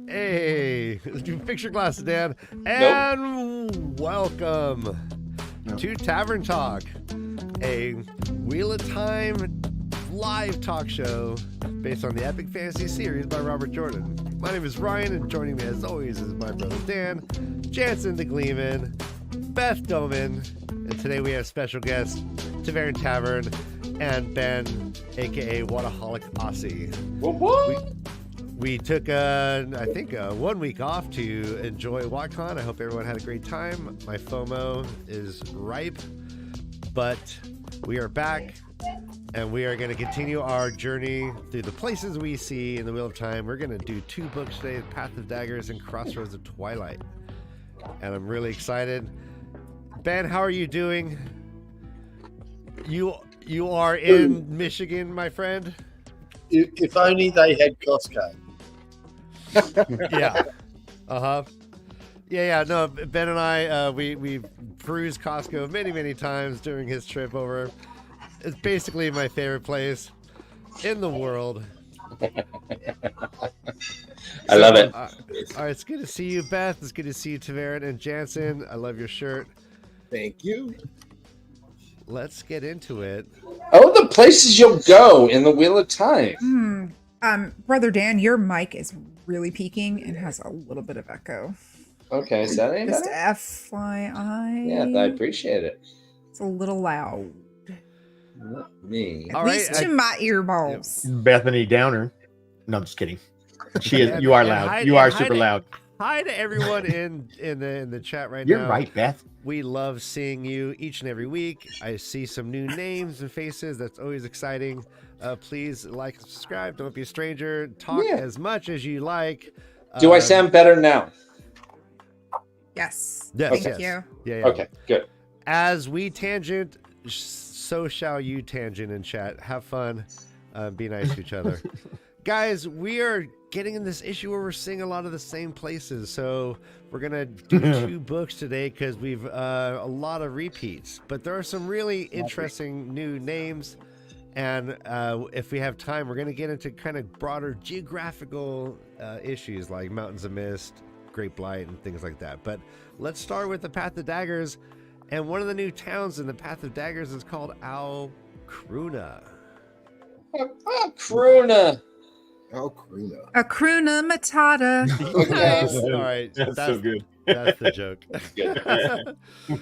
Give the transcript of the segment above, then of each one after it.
Hey, fix your glasses, Dan. And welcome to Tavern Talk, a Wheel of Time live talk show based on the epic fantasy series by Robert Jordan. My name is Ryan, and joining me as always is my brother Dan, Jansen the Gleeman, Beth Doman, and today we have special guests Tavern, and Ben, aka WoTaholicAussie. We took, I think, 1 week off to enjoy WotCon. I hope everyone had a great time. My FOMO is ripe, but we are back, and we are going to continue our journey through the places we see in the Wheel of Time. We're going to do 2 books today, Path of Daggers and Crossroads of Twilight, and I'm really excited. Ben, how are you doing? You are in Michigan, my friend? If only they had Costco. Yeah. Yeah. No, Ben and I, we perused Costco many times during his trip over. It's basically my favorite place in the world. I love it. All right, it's good to see you, Beth. It's good to see you, Tavern and Jansen. I love your shirt. Thank you. Let's get into it. Oh, the places you'll go in the Wheel of Time. Brother Dan, your mic is really peaking and has a little bit of echo. Okay, is that any Just better? FYI. Yeah, I appreciate it. It's a little loud. Not me. At All least right, to my earballs. Bethany Downer. No, I'm just kidding. She is. You are loud. Hi- You are hi super to- loud. Hi to everyone in the chat right You're now. right, Beth. We love seeing you each and every week. I see some new names and faces. That's always exciting. Please like and subscribe. Don't be a stranger. Talk as much as you like. Do I sound better now? Yes. Yes, Thank yes. you. Yeah. Okay, good. As we tangent, so shall you tangent in chat. Have fun. Be nice to each other. Guys, we are getting in this issue where we're seeing a lot of the same places. So we're going to do 2 books today because we've a lot of repeats. But there are some really interesting new names. And if we have time, we're going to get into kind of broader geographical issues like Mountains of Mist, Great Blight, and things like that. But let's start with the Path of Daggers. And one of the new towns in the Path of Daggers is called Alcruna. Kruna. Oh, Karina. Akruna Matata. All right. That's so good. That's the joke. Good.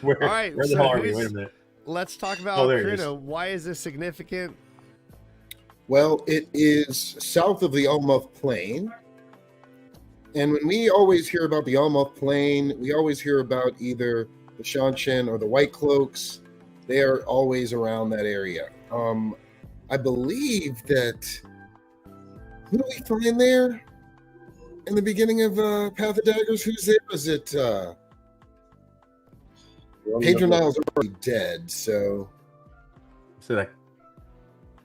Where, All right, where the so hell are we? who's- Wait a minute. Let's talk about Oh, there it Alcruna. Why is this significant? Well, it is south of the Almuth Plain. And when we always hear about the Almuth Plain, we always hear about either the Shanshan or the White Cloaks. They are always around that area. I believe that... Who do we find there in the beginning of Path of Daggers? Who's there? Is it... Pedro Nile's already dead, so... So that,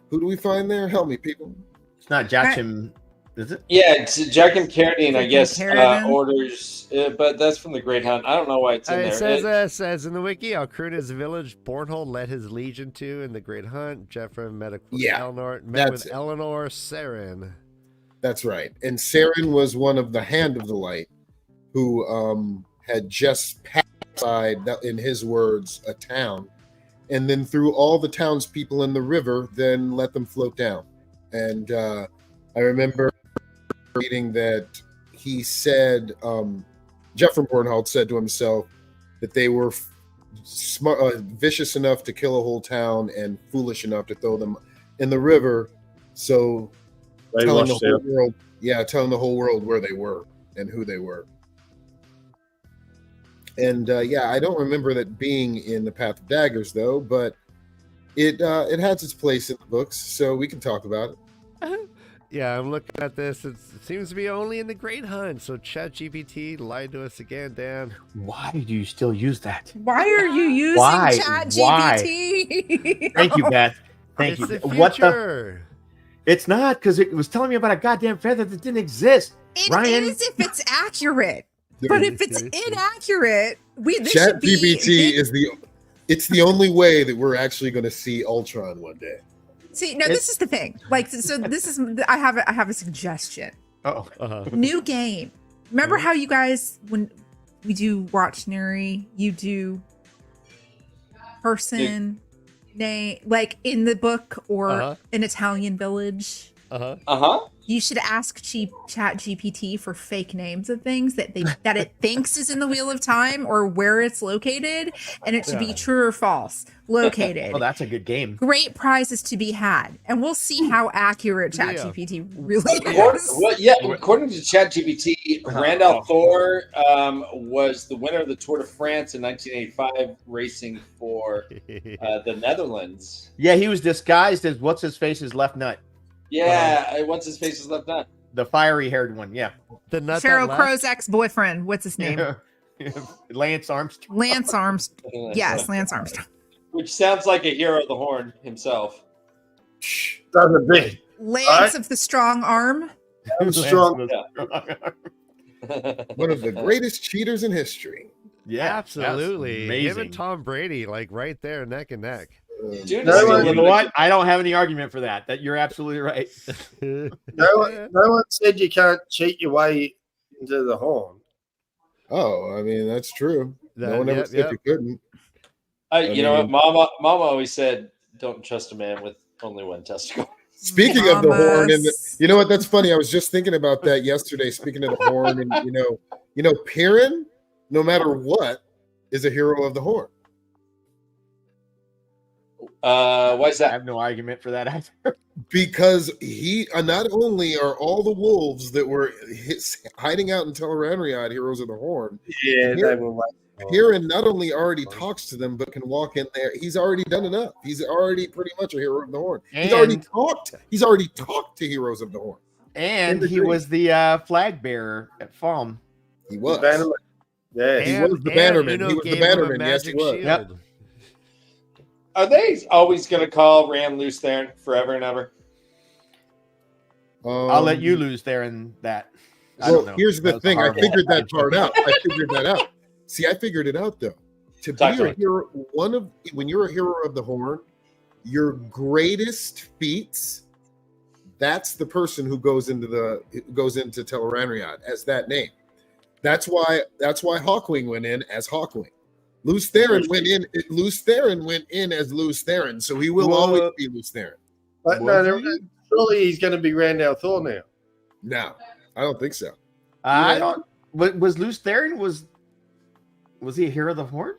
Who do we find there? Help me, people. it's not Jachim, is it? Yeah, it's Jack and Carradine, I Jack guess, and Carradine. orders, but that's from the Great Hunt. I don't know why it's in It there. says in the wiki, Alcruna is a village Bornhold led his legion to in the Great Hunt. Jeffrey met with Yeah, Eleanor, that's it. Eleanor Saren. That's right. And Saren was one of the Hand of the Light who had just passed by, in his words, a town. And then threw all the townspeople in the river, then let them float down. And I remember reading that he said, Jeffrey Bornhold said to himself that they were smart, vicious enough to kill a whole town and foolish enough to throw them in the river. So telling the whole world where they were and who they were. And I don't remember that being in the Path of Daggers though, but it has its place in the books, so we can talk about it. Yeah, I'm looking at this. It seems to be only in the Great Hunt. So ChatGPT lied to us again, Dan. Why do you still use that? Why are you using Why? ChatGPT? Thank you, Beth. Thank It's you. the What the? future. It's not, because it was telling me about a goddamn feather that didn't exist. It Ryan? is if it's accurate. But if it's inaccurate, this should be ChatGPT is the only way that we're actually going to see Ultron one day. See, no, this is the thing. Like, so this is I have a suggestion. Oh, New game. Remember how you guys, when we do Watchnary, you do person name, like in the book or an Italian village. You should ask Chat GPT for fake names of things that it thinks is in the Wheel of Time or where it's located, and it should be true or false. Located. well, that's a good game. Great prizes to be had, and we'll see how accurate Chat GPT really is. According to ChatGPT, Randall Thor was the winner of the Tour de France in 1985, racing for the Netherlands. Yeah, he was disguised as what's his face's left nut. Yeah, what's his face's left nut? The fiery-haired one. Yeah, The nut Cheryl that left? Crow's ex-boyfriend. What's his name? Lance Armstrong. Lance Armstrong. Yes, Lance Armstrong. Which sounds like a hero of the horn himself. That's a big. Lance of the strong arm. Strong. One of the greatest cheaters in history. Yeah, Absolutely. that's Him amazing. and Tom Brady, like right there, neck and neck. Dude, No is one- still You know living what? I don't have any argument for that. That you're absolutely right. No one said you can't cheat your way into the horn. Oh, I mean, that's true. No one ever said you couldn't. You know what? Mama always said, "Don't trust a man with only one testicle." Speaking of the horn, and Mamas. you know what? That's funny. I was just thinking about that yesterday. Speaking of the horn, and you know, Perrin, no matter what, is a hero of the horn. Why is I that? have no argument for that either. Because he not only are all the wolves that were hiding out in Tel'aran'rhiod heroes of the horn, Yeah, Here- they were like, Perrin not only already talks to them, but can walk in there. He's already done enough. He's already pretty much a hero of the horn. He's already And- talked. He's already talked to heroes of the horn. And In the he dream. was the flag bearer at Falm. He was. Bannerman. Yeah, He was the bannerman. He was the gave him a bannerman. Yes, he magic was. shield. Yep. Are they always going to call Ram Loose Theron forever and ever? I'll let you lose there in that. I Well, don't know. here's the That was thing. I horrible. figured that part out. I figured that out. See, I figured it out though. To Talk be to a me. hero, when you're a hero of the horn, your greatest feats. That's the person who goes into Tel'aran'rhiod as that name. That's why Hawkwing went in as Hawkwing. Lews Theron went in. Lews Theron went in as Lews Theron, so he will always be Lews Theron. but no, surely he's going to be Randall Thor now. No, I don't think so. I don't. Was Luce Theron was he a hero of the horn?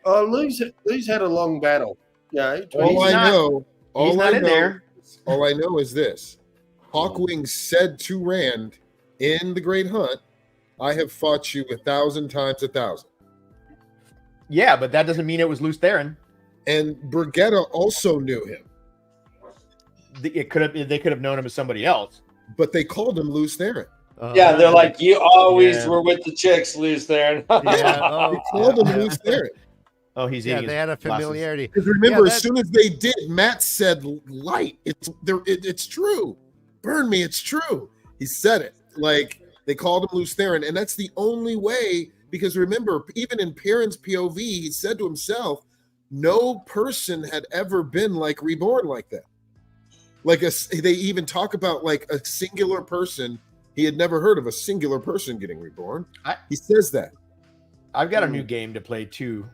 Oh, Lee's had a long battle. Yeah, All I know, He's not in there. all I know is this: Hawkwing said to Rand in the Great Hunt, "I have fought you 1,000 times 1,000." Yeah, but that doesn't mean it was Luce Theron. And Brigitta also knew him, They could have known him as somebody else. but they called him Lews Theron. Yeah, they're like, you always Yeah. were with the chicks, Loose Theron. Yeah, oh, They called him Lews Theron. Oh, he's yeah, eating. they his had a glasses. familiarity. Because remember, Yeah, as soon as they did, Matt said, "Light, it's true. Burn me, it's true." He said it. Like they called him Lews Theron, and that's the only way. Because remember, even in Perrin's POV, he said to himself, "No person had ever been like reborn like that." Like they even talk about like a singular person. He had never heard of a singular person getting reborn. He says that. I've got a new game to play too.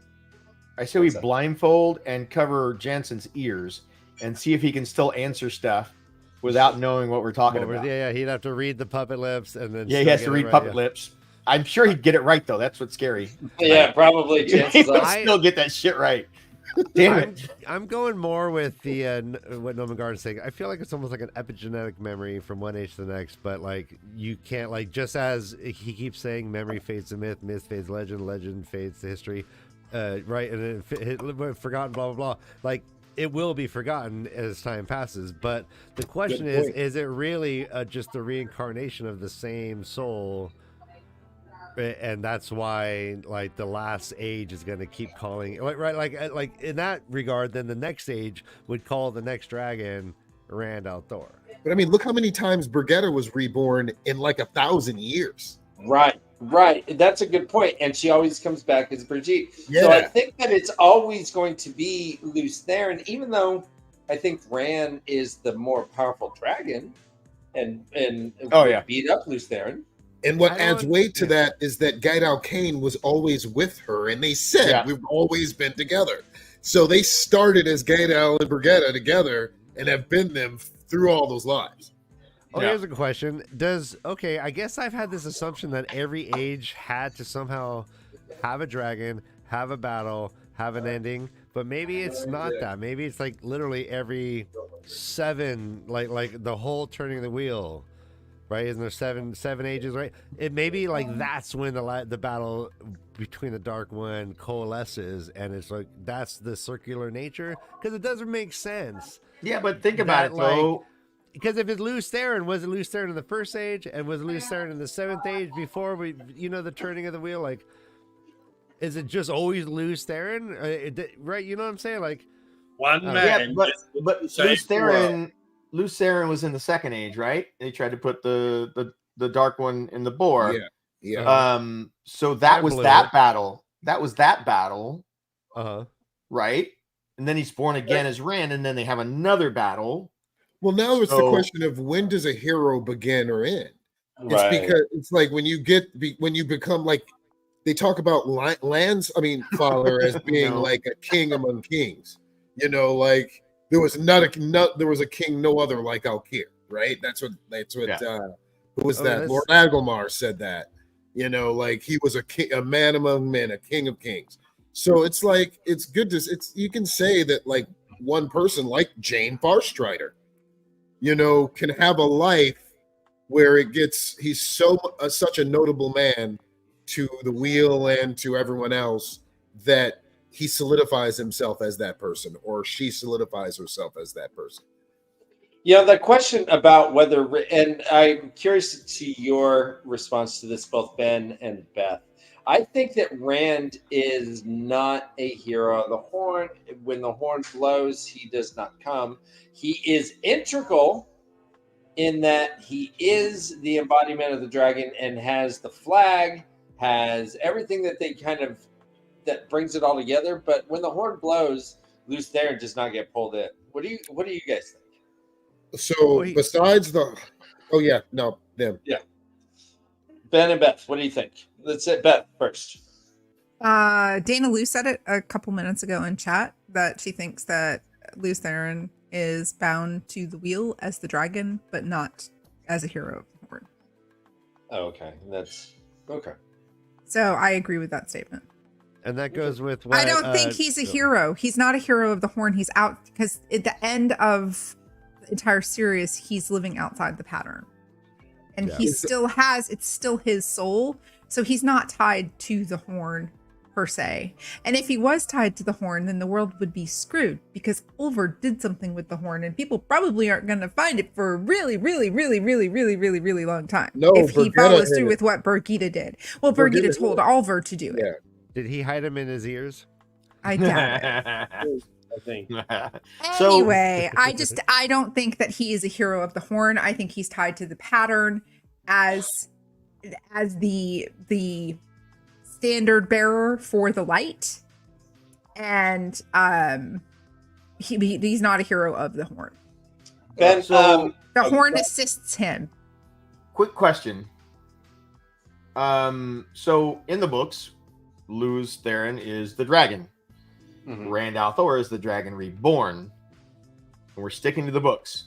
I say we blindfold and cover Jansen's ears and see if he can still answer stuff without knowing what we're talking about. Yeah, he'd have to read the puppet lips and then. Yeah, he still has get to it read right, puppet yeah. lips. I'm sure he'd get it right though. That's what's scary. Yeah, probably. He Chances would are. still get that shit right. Damn it. I'm going more with the what Nomagarden's saying. I feel like it's almost like an epigenetic memory from one age to the next, but like you can't like just as he keeps saying, memory fades to myth, myth fades to legend, legend fades to history, right? And then forgotten, blah blah blah. Like it will be forgotten as time passes. But the question is it really just the reincarnation of the same soul? And that's why like the last age is going to keep calling like in that regard, then the next age would call the next dragon Randall Thor. But I mean, look how many times Brigitta was reborn in like 1,000 years. Right. That's a good point. And she always comes back as Brigitte. Yeah. So I think that it's always going to be Lews Theron, even though I think Ran is the more powerful dragon, and beat up Lews Therin. And what adds weight to that is that Gaidal Kane was always with her, and they said we've always been together. So they started as Gaidal and Brigitta together, and have been them through all those lives. Oh, here's a question. I guess I've had this assumption that every age had to somehow have a dragon, have a battle, have an ending, but maybe it's not that. Maybe it's like literally every 7, like the whole turning of the wheel, right? Isn't there seven ages, right? It may be like that's when the battle between the Dark One coalesces, and it's like that's the circular nature, because it doesn't make sense. Yeah, but think about it though. Because if it's Lews Therin, was it Lews Therin in the first age, and was it Lews Therin in the 7th age before the turning of the wheel? Like, is it just always Lews Therin? Right? You know what I'm saying? Like, one man. Yeah, but Lews Therin was in the 2nd age, right? They tried to put the Dark One in the boar. Yeah. So that was that battle. That was that battle. Right? And then he's born again as Rand, and then they have another battle. Well, now it's the question of when does a hero begin or end? It's because it's like when you become like, they talk about Father as being like a king among kings. Like there was a king no other like Alkir, right? That's what who was that? Lord Agilmar said that. Like he was a man among men, a king of kings. So it's like it's good to you can say that like one person like Jane Farstrider, can have a life where he's such a notable man to the wheel and to everyone else that he solidifies himself as that person, or she solidifies herself as that person. The question about whether, and I'm curious to see your response to this, both Ben and Beth. I think that Rand is not a hero of the Horn. When the horn blows, he does not come. He is integral in that he is the embodiment of the dragon and has the flag, has everything that that brings it all together. But when the horn blows, Lews Therin does not get pulled in. What do you guys think? So besides them. Yeah. Ben and Beth, what do you think? Let's say Beth first. Dana Lou said it a couple minutes ago in chat that she thinks that Lews Therin is bound to the wheel as the dragon, but not as a hero of the Horn. Oh, okay. That's okay. So I agree with that statement. And that goes with what I don't think he's a hero. He's not a hero of the Horn. He's out because at the end of the entire series, he's living outside the pattern. And he still it's still his soul. So he's not tied to the Horn per se. And if he was tied to the Horn, then the world would be screwed because Ulver did something with the Horn and people probably aren't going to find it for a really, really, really, really, really, really, really long time. If he follows through with what Birgitta did. Well, Birgitta told Ulver to do it. Did he hide him in his ears? I doubt it. I think. Anyway, I don't think that he is a hero of the Horn. I think he's tied to the pattern as the standard bearer for the light, and he's not a hero of the Horn. Ben, the Horn assists him. Quick question. So in the books, Lews Therin is the dragon. Mm-hmm. Rand al'Thor is the dragon reborn. And we're sticking to the books.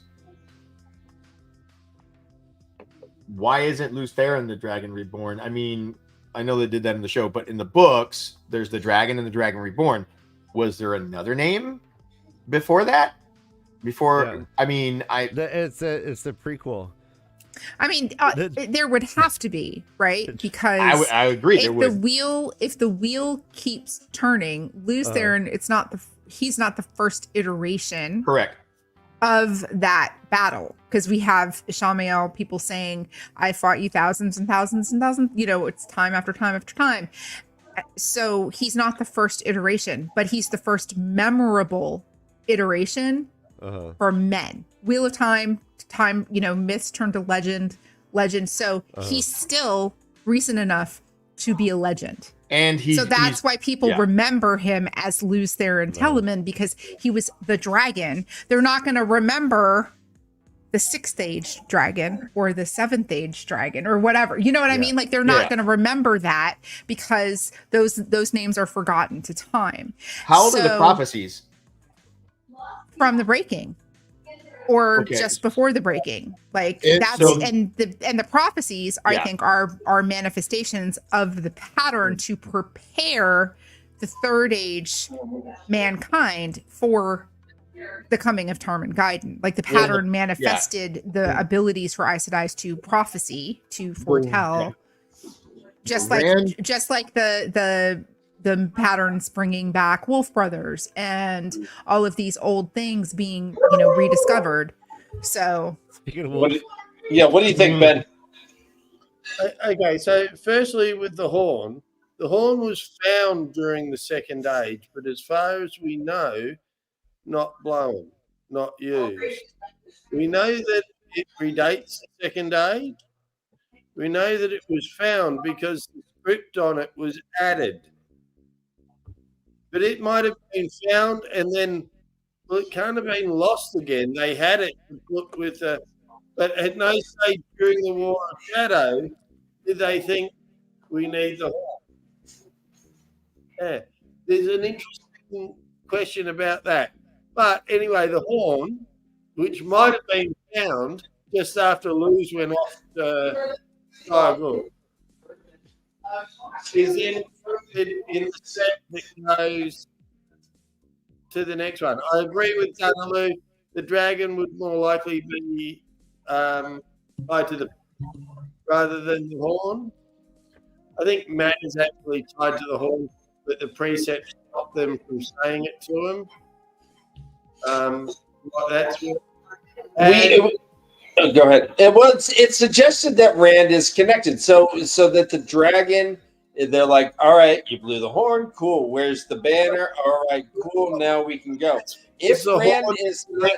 Why isn't Lews Therin the dragon reborn? I mean, I know they did that in the show, but in the books, there's the dragon and the dragon reborn. Was there another name before that? I mean, it's the prequel. I mean, there would have to be, right? Because I agree. If the wheel keeps turning, Lews Therin, he's not the first iteration. Correct. Of that battle, because we have Ishamael people saying, "I fought you thousands and thousands and thousands." It's time after time after time. So he's not the first iteration, but he's the first memorable iteration for men. Wheel of Time, myths turn to legend. So he's still recent enough to be a legend. And so that's why people remember him as Lews Therin Telemann, because he was the dragon. They're not going to remember the 6th age dragon or the 7th age dragon or whatever. You know what I mean? Like, they're not going to remember that because those names are forgotten to time. How old are the prophecies? From the breaking. Or just before the breaking, and the prophecies, I think, are manifestations of the pattern to prepare the 3rd age mankind for the coming of Tarmon Gai'dan. Like, the pattern manifested the abilities for Aes Sedai to prophecy, to foretell, just like the patterns bringing back Wolf Brothers and all of these old things being, rediscovered. So, what do you think, Ben? Okay, so firstly, with the horn was found during the 2nd age, but as far as we know, not blown, not used. We know that it predates the 2nd age. We know that it was found because the script on it was added. But it might have been found and then it can't have been lost again. They had it with but at no stage during the War of Shadow did they think we need the horn. Yeah, there's an interesting question about that. But anyway, the horn, which might have been found just after Lews went off to Tavern, is then included in the set that goes to the next one. I agree with Danalu. The dragon would more likely be tied to the rather than the horn. I think Matt is actually tied to the horn, but the precept stopped them from saying it to him. That's go ahead. It suggested that Rand is connected, so that the dragon, they're like, all right, you blew the horn, cool. Where's the banner? All right, cool. Now we can go. If Rand is not,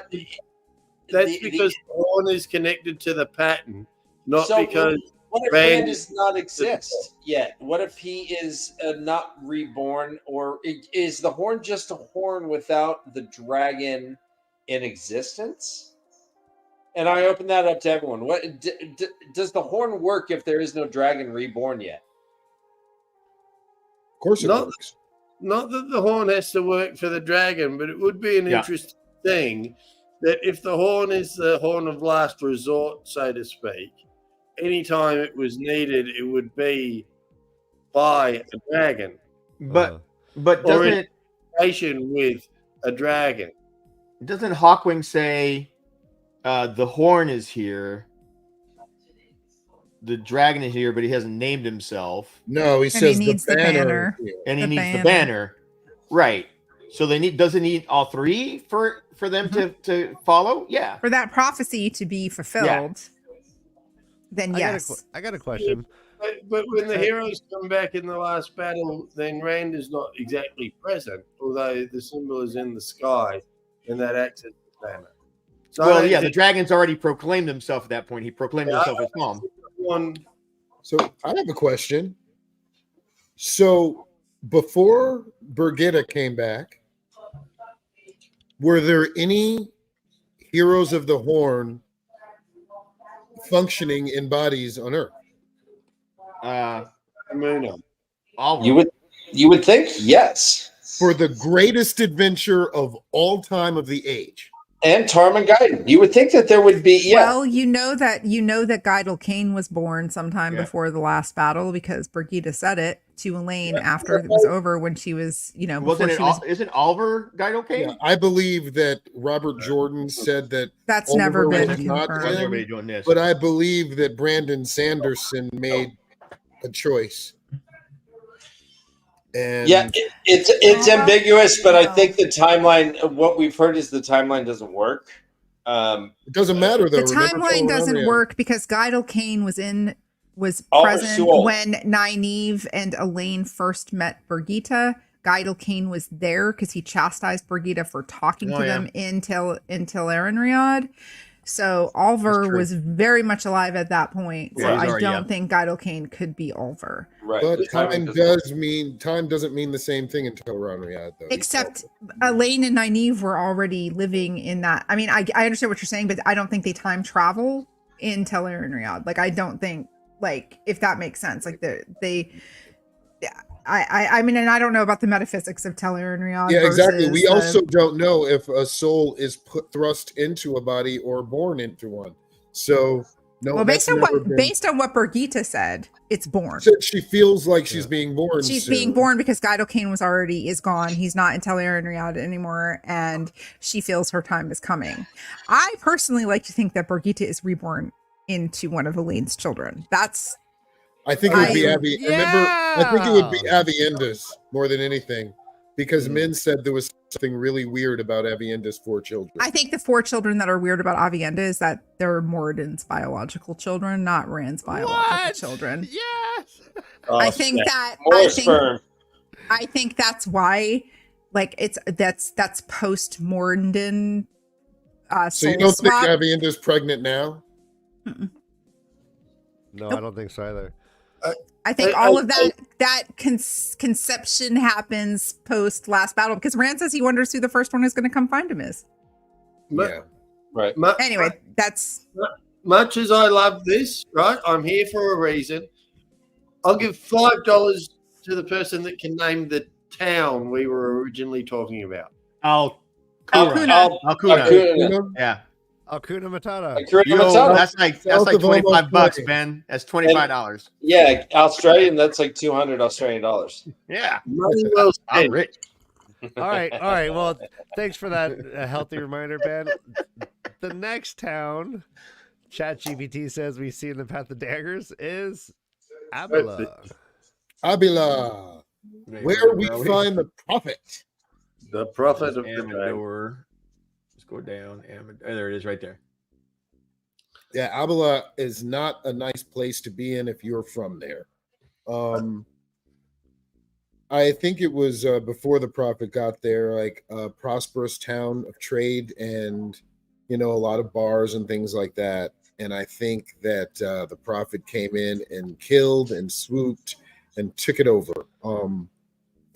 that's because the horn is connected to the pattern, not because. What if Rand does not exist yet? What if he is not reborn, or is the horn just a horn without the dragon in existence? And I open that up to everyone. What does the horn work if there is no dragon reborn yet? Of course it works. Not that the horn has to work for the dragon, but it would be an interesting thing that if the horn is the horn of last resort, so to speak, anytime it was needed, it would be by a dragon. But doesn't it with a dragon? Doesn't Hawkwing say the horn is here, the dragon is here, but he hasn't named himself? No, he says the banner. And he needs the banner. Right. So does it need all three for them to follow? Yeah. For that prophecy to be fulfilled. Then yes. I got a question. But when the heroes come back in the last battle, then Rand is not exactly present, although the symbol is in the sky and that acts as the banner. So the dragon's already proclaimed himself at that point. He proclaimed himself as mom. So I have a question. So before Birgitta came back, were there any heroes of the Horn functioning in bodies on Earth? You would think yes. For the greatest adventure of all time of the age. And Tarmon Gai'dan. You would think that there would be, Well, you know that Gaidal Cain was born sometime before the last battle because Birgitta said it to Elaine after it was over when she was, isn't Oliver Gaidal Cain? Yeah, I believe that Robert Jordan said that that's never been confirmed. Him, but I believe that Brandon Sanderson made a choice. And it's ambiguous, but I think the timeline, what we've heard is the timeline doesn't work. It doesn't matter though. The timeline doesn't work because Gaidal Cain was present when Nynaeve and Elaine first met Birgitta. Gaidal Cain was there because he chastised Birgitta for talking to them in Tel Arenriad. So Oliver was very much alive at that point. So Yeah, I don't think Gydocaine could be Oliver. Right. But time doesn't mean the same thing in Tel'aran'rhiod, though. Except Elaine and Nynaeve were already living in that. I mean, I understand what you're saying, but I don't think they time travel in Tel'aran'rhiod. Like, I don't think, like, if that makes sense. Like, I mean, and I don't know about the metaphysics of Tel'aran'rhiod. Yeah, exactly. We also don't know if a soul is thrust into a body or born into one. So, no. Well, based on what Birgitta said, it's born. She feels like she's being born. She's being born because Gydocaine is gone. He's not in Tel'aran'rhiod anymore, and she feels her time is coming. I personally like to think that Birgitta is reborn into one of Elaine's children. I think it would be Abby. Remember, I think it would be Aviendha's more than anything, because Min said there was something really weird about Aviendha's 4 children. I think the 4 children that are weird about Aviendha is that they're Moradin's biological children, not Rand's biological children. Yes. I think that's why, like, that's post Moradin. So you don't think Aviendha's pregnant now? No, nope. I don't think so either. I think all of that conception happens post last battle, because Rand says he wonders who the first one is going to come find him is. Yeah. Right. Anyway, that's... Much as I love this, right? I'm here for a reason. I'll give $5 to the person that can name the town we were originally talking about. Alcuna. Yeah. Hakuna Matata. That's like $25, Ben. That's $25. Yeah, Australian. That's like $200 Australian dollars. Yeah, I'm rich. All right. Well, thanks for that healthy reminder, Ben. The next town ChatGPT says we see in the Path of Daggers is Abila. Abila, where we find the prophet. The prophet of Amador. Go down. There it is, right there. Yeah, Abila is not a nice place to be in if you're from there. I think it was before the prophet got there, like a prosperous town of trade and, a lot of bars and things like that. And I think that the prophet came in and killed and swooped and took it over.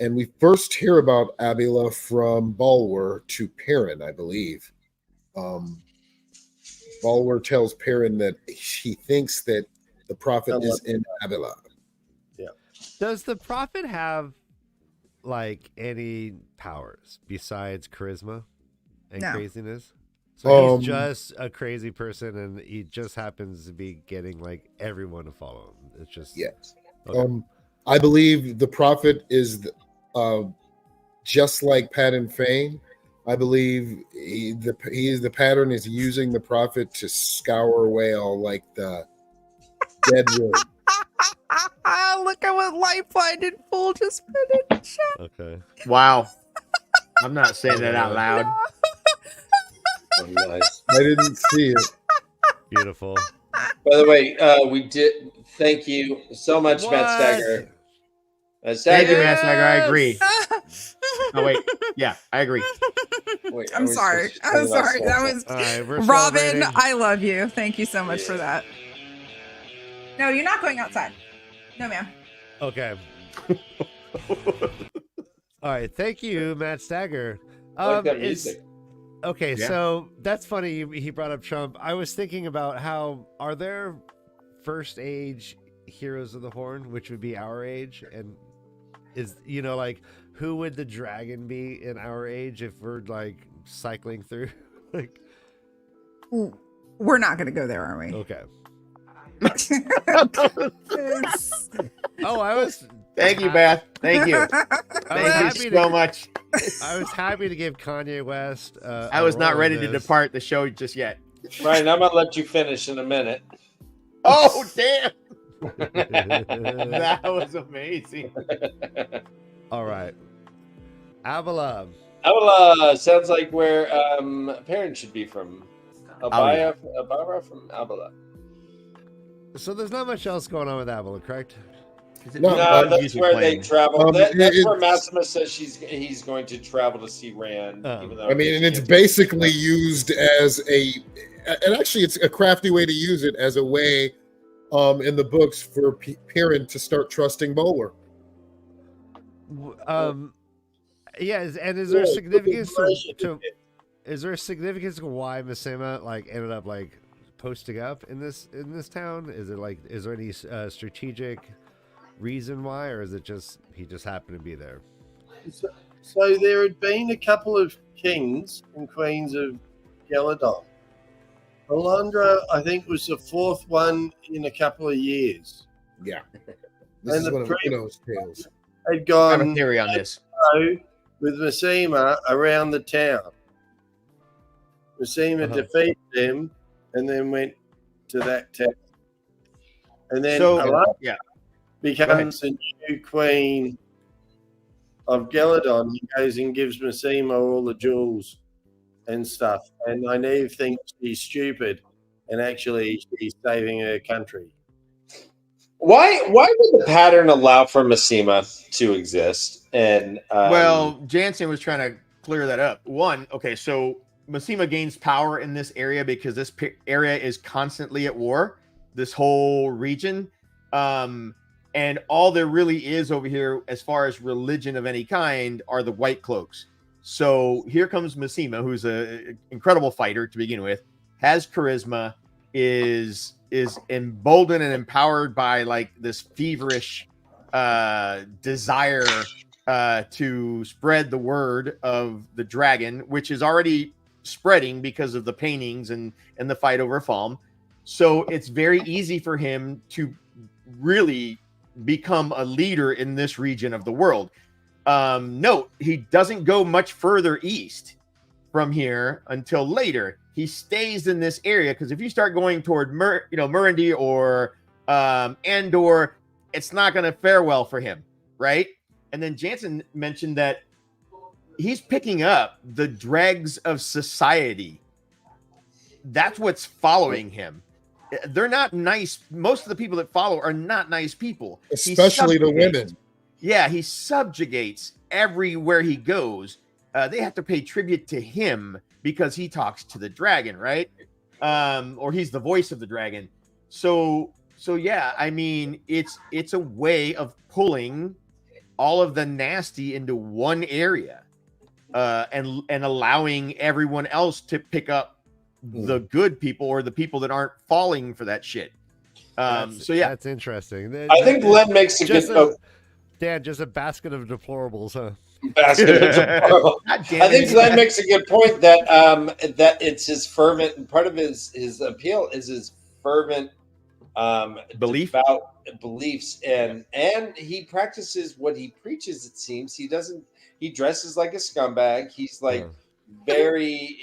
And we first hear about Abila from Balwer to Perrin, I believe. Balwer tells Perrin that he thinks that the prophet is in Abila. Yeah. Does the prophet have like any powers besides charisma and craziness? So he's just a crazy person, and he just happens to be getting like everyone to follow him. It's just Okay. I believe the prophet is just like Pat and Fane. I believe the pattern is using the prophet to scour away all like the dead wood. Look at what Lifeline and Fool just put in chat. Okay. Wow. I'm not saying that out loud. Oh, nice. I didn't see it. Beautiful. By the way, we did. Thank you so much, Matt Stagger. Thank you, Matt Stagger. I agree. Oh wait, yeah, I agree. Wait, I'm sorry. That was Robin. I love you. Thank you so much for that. No, you're not going outside. No, ma'am. Okay. All right. Thank you, Matt Stagger. Okay, so that's funny. He brought up Trump. I was thinking about are there first age heroes of the Horn, which would be our age, and is like who would the dragon be in our age if we're like cycling through? Like, we're not going to go there, are we? Okay. Thank you, Beth. Thank you. Thank you so much. I was happy to give Kanye West. I was not ready to depart the show just yet. Ryan, I'm gonna let you finish in a minute. Oh damn! That was amazing. All right, Abila. Abila sounds like where Perrin should be from. Abaya from Abila. So there's not much else going on with Abila, correct? No, that's where they travel. That's where Massimo says he's going to travel to see Rand. Even though and it's basically used as and actually it's a crafty way to use it as a way in the books for Perrin to start trusting Bowler. Is there significance to is there significance to why Massimo ended up posting up in this town? Is there any strategic reason why, or is it just he just happened to be there? So there had been a couple of kings and queens of Geladon. Alondra, I think, was the fourth one in a couple of years. Yeah, this is one of Uno's tales. Had gone I have a theory on this with Massimo around the town. Massimo defeated him and then went to that town. And then Alondra becomes the new queen of Geladon. He goes and gives Massimo all the jewels and stuff. And Nynaeve thinks she's stupid, and actually she's saving her country. Why would the pattern allow for Massimo to exist? And Jansen was trying to clear that up. So Massimo gains power in this area because this area is constantly at war, this whole region. And all there really is over here, as far as religion of any kind, are the White Cloaks. So here comes Massimo, who's an incredible fighter to begin with, has charisma, is emboldened and empowered by this feverish desire to spread the word of the dragon, which is already spreading because of the paintings and the fight over Falm. So it's very easy for him to really become a leader in this region of the world. Note, he doesn't go much further east from here until later. He stays in this area because if you start going toward Murundi or Andor, it's not going to fare well for him, right? And then Jansen mentioned that he's picking up the dregs of society. That's what's following him. They're not nice. Most of the people that follow are not nice people, especially the women. Yeah, he subjugates everywhere he goes. They have to pay tribute to him because he talks to the dragon, right? Or he's the voice of the dragon. So yeah, I mean, it's a way of pulling all of the nasty into one area, and allowing everyone else to pick up the good people or the people that aren't falling for that shit. That's interesting. I think Glenn makes a good Dan, just a basket of deplorables, huh? Basket of deplorables. I think Glenn makes a good point that it's his fervent, and part of his appeal is his fervent devout beliefs, and he practices what he preaches. It seems he dresses like a scumbag. He's very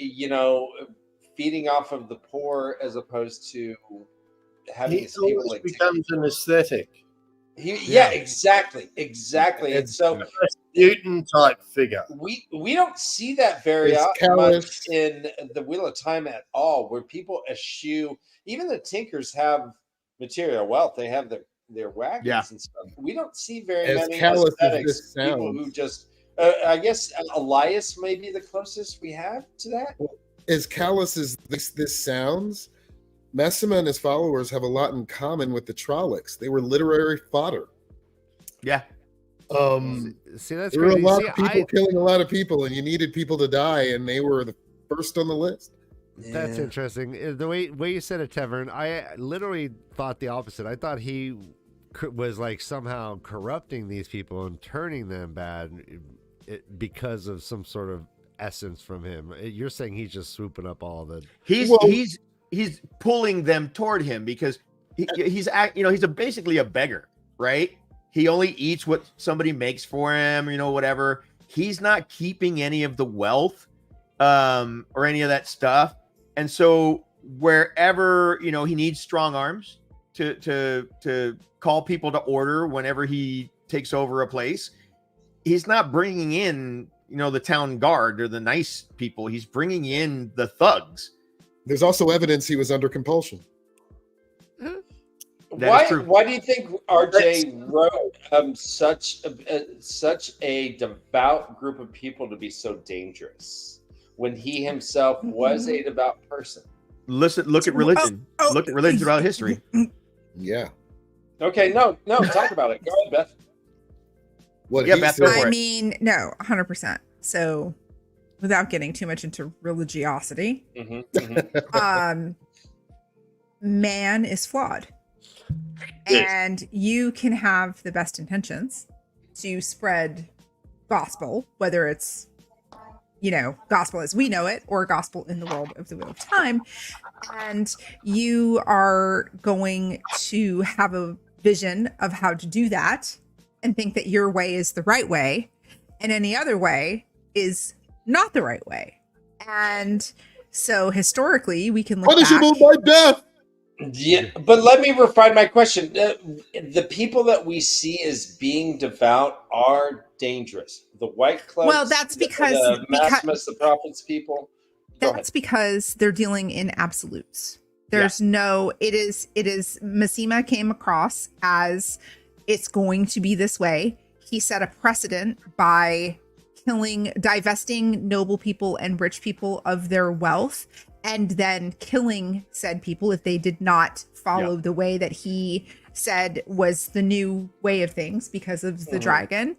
feeding off of the poor as opposed to having his people becomes an aesthetic. Exactly. It's so a Newton type figure. We don't see that very much in the Wheel of Time at all, where people eschew. Even the Tinkers have material wealth; they have their wagons and stuff. We don't see very many aesthetics. People who just, I guess, Elias may be the closest we have to that. As callous as this sounds, Massimo and his followers have a lot in common with the Trollocs. They were literary fodder. Yeah. See, that's there were a lot of people killing a lot of people, and you needed people to die, and they were the first on the list. That's interesting. The way you said it, Tavern, I literally thought the opposite. I thought he was somehow corrupting these people and turning them bad because of some sort of essence from him. You're saying he's just swooping up all the. He's pulling them toward him because he's basically a beggar, right? He only eats what somebody makes for him, whatever. He's not keeping any of the wealth or any of that stuff. And so wherever, he needs strong arms to call people to order whenever he takes over a place, he's not bringing in, the town guard or the nice people. He's bringing in the thugs. There's also evidence he was under compulsion. Why do you think RJ wrote such a devout group of people to be so dangerous when he himself was a devout person? Look at religion. Look at religion throughout history. Yeah. Okay, no, talk about it. Go ahead, Beth. Beth, go for it. mean, no, 100%. So, without getting too much into religiosity, man is flawed. Yes. And you can have the best intentions to spread gospel, whether it's, gospel as we know it or gospel in the world of the Wheel of Time. And you are going to have a vision of how to do that and think that your way is the right way and any other way is not the right way. And so historically we can look punishable back. by death. Yeah, but let me refine my question. The people that we see as being devout are dangerous. The White Cloaks. Well, that's because the Maximus, the Prophet's people. That's because they're dealing in absolutes. There's it is Massima came across as it's going to be this way. He set a precedent by divesting noble people and rich people of their wealth, and then killing said people if they did not follow the way that he said was the new way of things because of the dragon.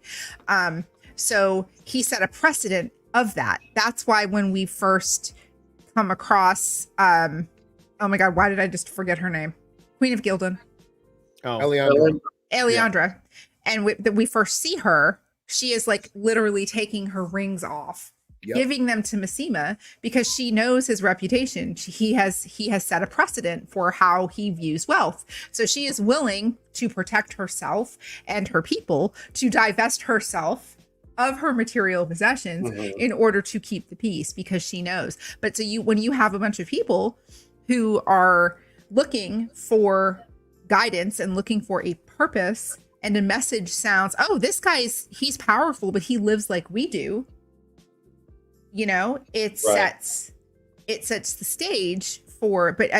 So he set a precedent of that. That's why when we first come across, oh my God, why did I just forget her name? Queen of Gildan. Oh, Eliandra. And we first see her, she is like literally taking her rings off, giving them to Massima because she knows his reputation. He has set a precedent for how he views wealth. So she is willing to protect herself and her people, to divest herself of her material possessions in order to keep the peace, because she knows. But when you have a bunch of people who are looking for guidance and looking for a purpose, and a message sounds, oh, this he's powerful, but he lives like we do. It sets the stage for, but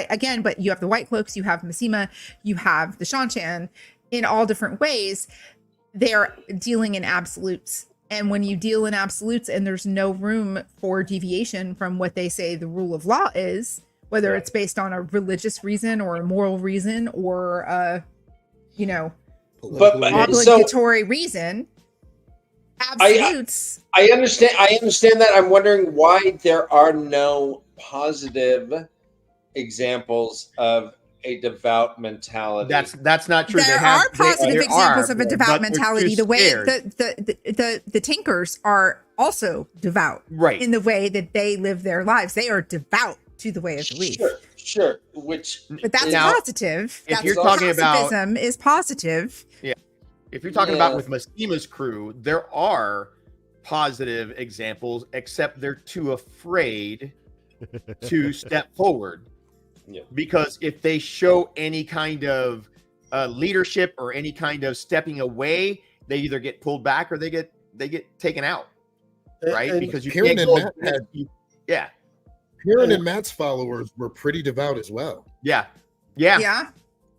you have the White Cloaks, you have Massima, you have the Shanchan in all different ways. They're dealing in absolutes. And when you deal in absolutes and there's no room for deviation from what they say the rule of law is, whether it's based on a religious reason or a moral reason or obligatory reason, absolutes. I understand that. I'm wondering why there are no positive examples of a devout mentality. That's not true. There are positive examples of a devout mentality. The way the Tinkers are also devout, right? In the way that they live their lives, they are devout to the way of belief. Sure. But that's positive. If you're talking about pacifism, is positive. Yeah. If you're talking about with Massima's crew, there are positive examples, except they're too afraid to step forward. Yeah. Because if they show any kind of leadership or any kind of stepping away, they either get pulled back or they get taken out, right? Because you can't go. Perrin and Matt's followers were pretty devout as well. Yeah.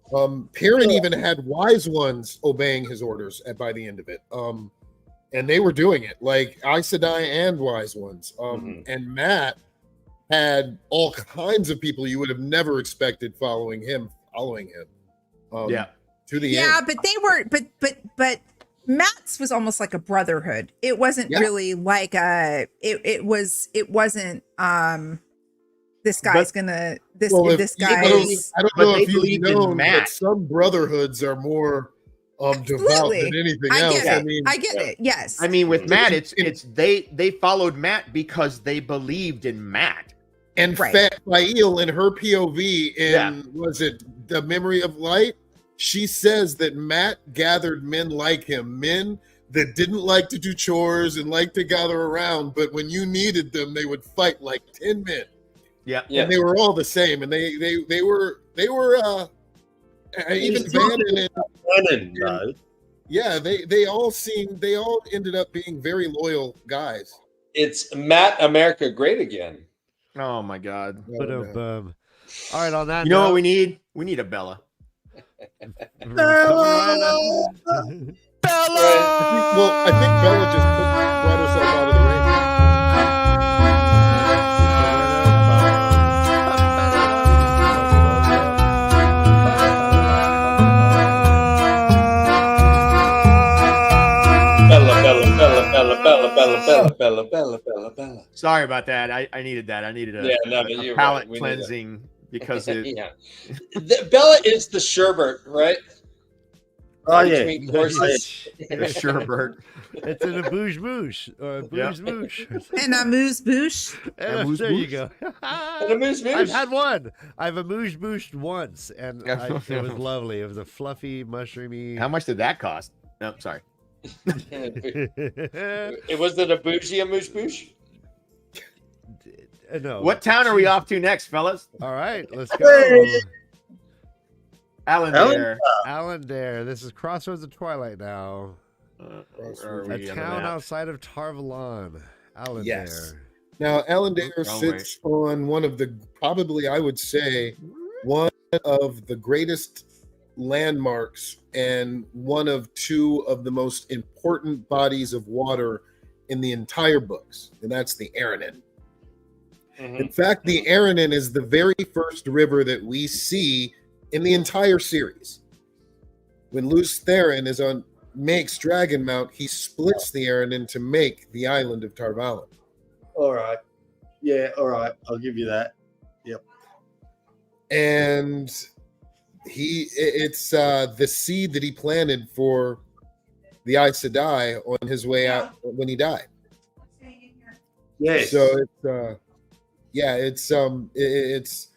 Perrin even had wise ones obeying his orders by the end of it. And they were doing it, like Aes Sedai and wise ones. And Matt had all kinds of people you would have never expected following him. To the end. But they were, but Matt's was almost like a brotherhood. It wasn't really like it wasn't this guy's gonna this guy. I don't know if you know that some brotherhoods are more devout than anything else. I get it. Yes. I mean, with Matt, it's they followed Matt because they believed in Matt. And Fael in her POV in was it The Memory of Light? She says that Matt gathered men like him, men that didn't like to do chores and like to gather around, but when you needed them, they would fight like 10 men. Yeah. And they were all the same, and they were even Bannon and they all ended up being very loyal guys. It's Matt America great again. Oh my God. All right, on that you know what we need? We need a Bella. Bella! I think Bella just brought herself out of the ring. Bella. Sorry about that. I needed that. I needed a palate cleansing because it. Yeah. Bella is the sherbet, right? Oh yeah, Between courses. Sherbet. It's an bouge bouche or a bouge bouche. And a moose boosh. There you go. And a moose bouche. I've had one. I've a bouge booshed once, and it was lovely. It was a fluffy, mushroomy. How much did that cost? No, sorry. Was it a bougie, a moose bouche? No. What town are we off to next, fellas? All right, let's go. Allendale. This is Crossroads of Twilight now. A town outside of Tarvalon. Allendale. Yes. Now, Allendale sits on one of the, probably I would say, one of the greatest landmarks and one of two of the most important bodies of water in the entire books, and that's the Aranon. Mm-hmm. In fact, the Aranon is the very first river that we see in the entire series. When Lews Therin makes Dragonmount, he splits the Aranon to make the island of Tarvalon. All right. Yeah, all right. I'll give you that. Yep. And it's the seed that he planted for the Aes Sedai on his way out when he died. Yes. So it's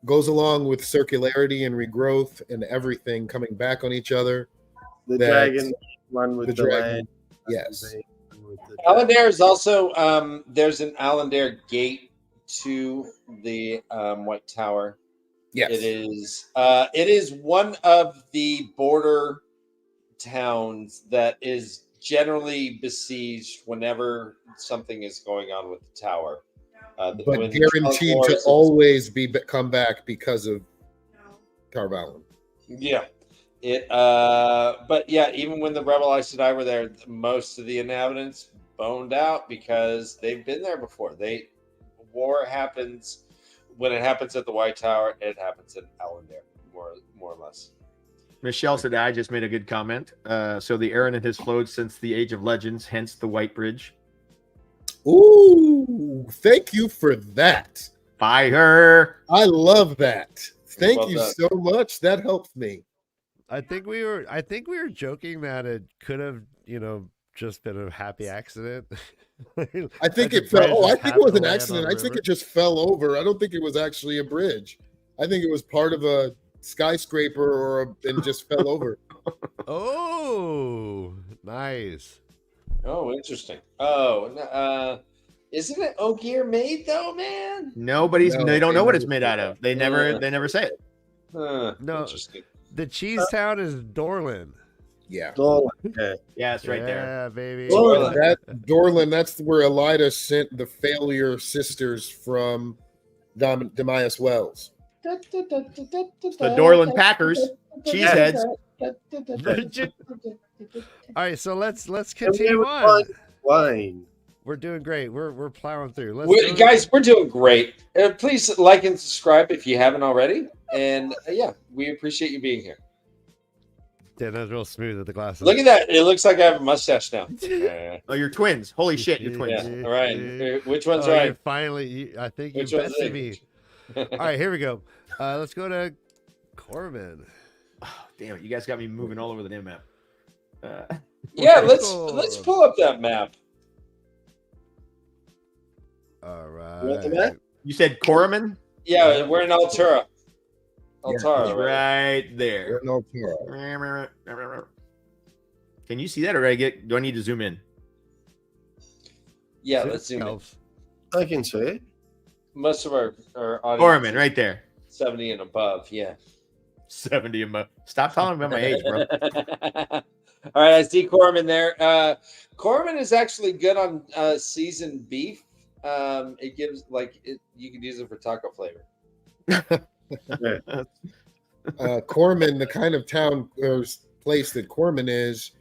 goes along with circularity and regrowth and everything coming back on each other. The dragon one with the land. Yes. Allendale is also there's an Allendale gate to the White Tower. Yes. It is one of the border towns that is generally besieged whenever something is going on with the tower. But guaranteed to always come back because of Tarvalon. Yeah. But yeah, even when the Rebel Aes Sedai were there, most of the inhabitants boned out because they've been there before. War happens when it happens at the White Tower. It happens in Allendale, more or less. Michelle said I just made a good comment. So the Aranon has flowed since the Age of Legends, hence the White Bridge. Ooh, thank you for that. Fire. I love that. Thank you so much. That helped me. I think we were joking that it could have, just been a happy accident. I think it fell. Oh, I think it was an accident. I think it just fell over. I don't think it was actually a bridge. I think it was part of a skyscraper and just fell over. Oh, nice. Oh, interesting. Oh, isn't it Ogier made though, man? No, but they don't know what it's made out of. They never say it. No, interesting. The cheese town is Dorlan. Yeah. Dorlan. Yeah, it's right there. Yeah, baby. Dorlan, that's where Elida sent the failure sisters from Demias Wells. The Dorlan Packers, cheeseheads. All right, so let's continue on. Wayne. We're doing great. We're plowing through. Guys, we're doing great. Please like and subscribe if you haven't already. And we appreciate you being here. Yeah, that's real smooth with the glasses. Look at that. It looks like I have a mustache now. Oh, you're twins. Holy shit, you're twins. Yeah. All right. Which one's right? Finally, I think you bested me. All right, here we go. Let's go to Corman. Oh, damn it. You guys got me moving all over the damn map. Let's pull up that map. All right. You want the map? You said Corman? Yeah, we're in Altara. Altara, right there. Altara. Can you see that, or do I need to zoom in? Yeah, let's zoom in. I can see it. Most of our audience, Corman, right there. 70 and above, yeah. 70 and above. Stop telling me about my age, bro. All right, I see Corman there. Corman is actually good on seasoned beef. It gives you could use it for taco flavor. Corman, the kind of town or place that Corman is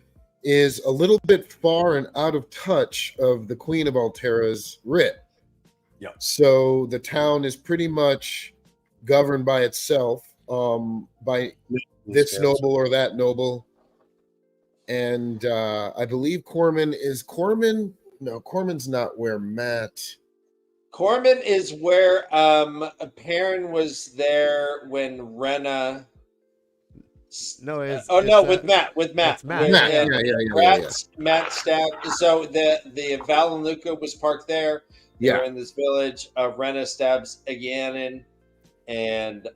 a little bit far and out of touch of the Queen of Altera's writ. Yeah. So the town is pretty much governed by itself, by this noble or that noble. And I believe Corman's not where Matt. Corman is where Perrin was there when Rena. No, with Matt. Matt. Matt stabbed. So the Val and Luca was parked there. They're in this village. Rena stabs Aganon, and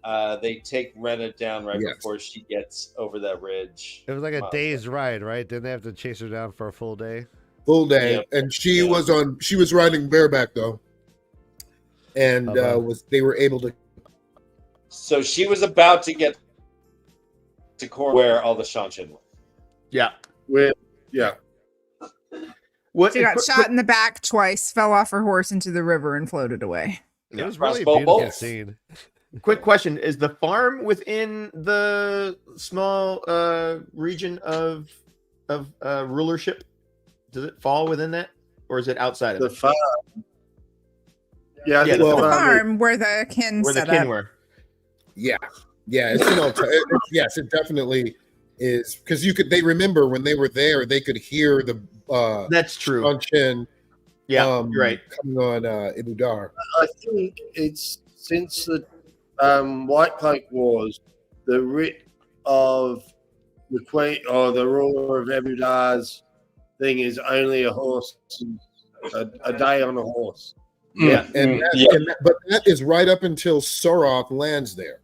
they take Rena down before she gets over that ridge. It was like a day's ride, right? Didn't they have to chase her down for a full day? Full day, and she was riding bareback though, and they were able to. So she was about to get to where all the Shanshin were. Yeah. She got shot in the back twice, fell off her horse into the river, and floated away. It was really a beautiful scene. Quick question: is the farm within the small region of rulership? Does it fall within that, or is it outside of the farm? Yeah, the farm where the kin set up. Were. Yeah, yes, it definitely is, because they remember when they were there, they could hear the that's true. Shanshin, you're right, coming on Ibudar. I think it's since the White Cloak Wars, the writ of the Queen or the ruler of Ebudar's thing is only a horse, a day on a horse. But that is right up until Soroth lands there,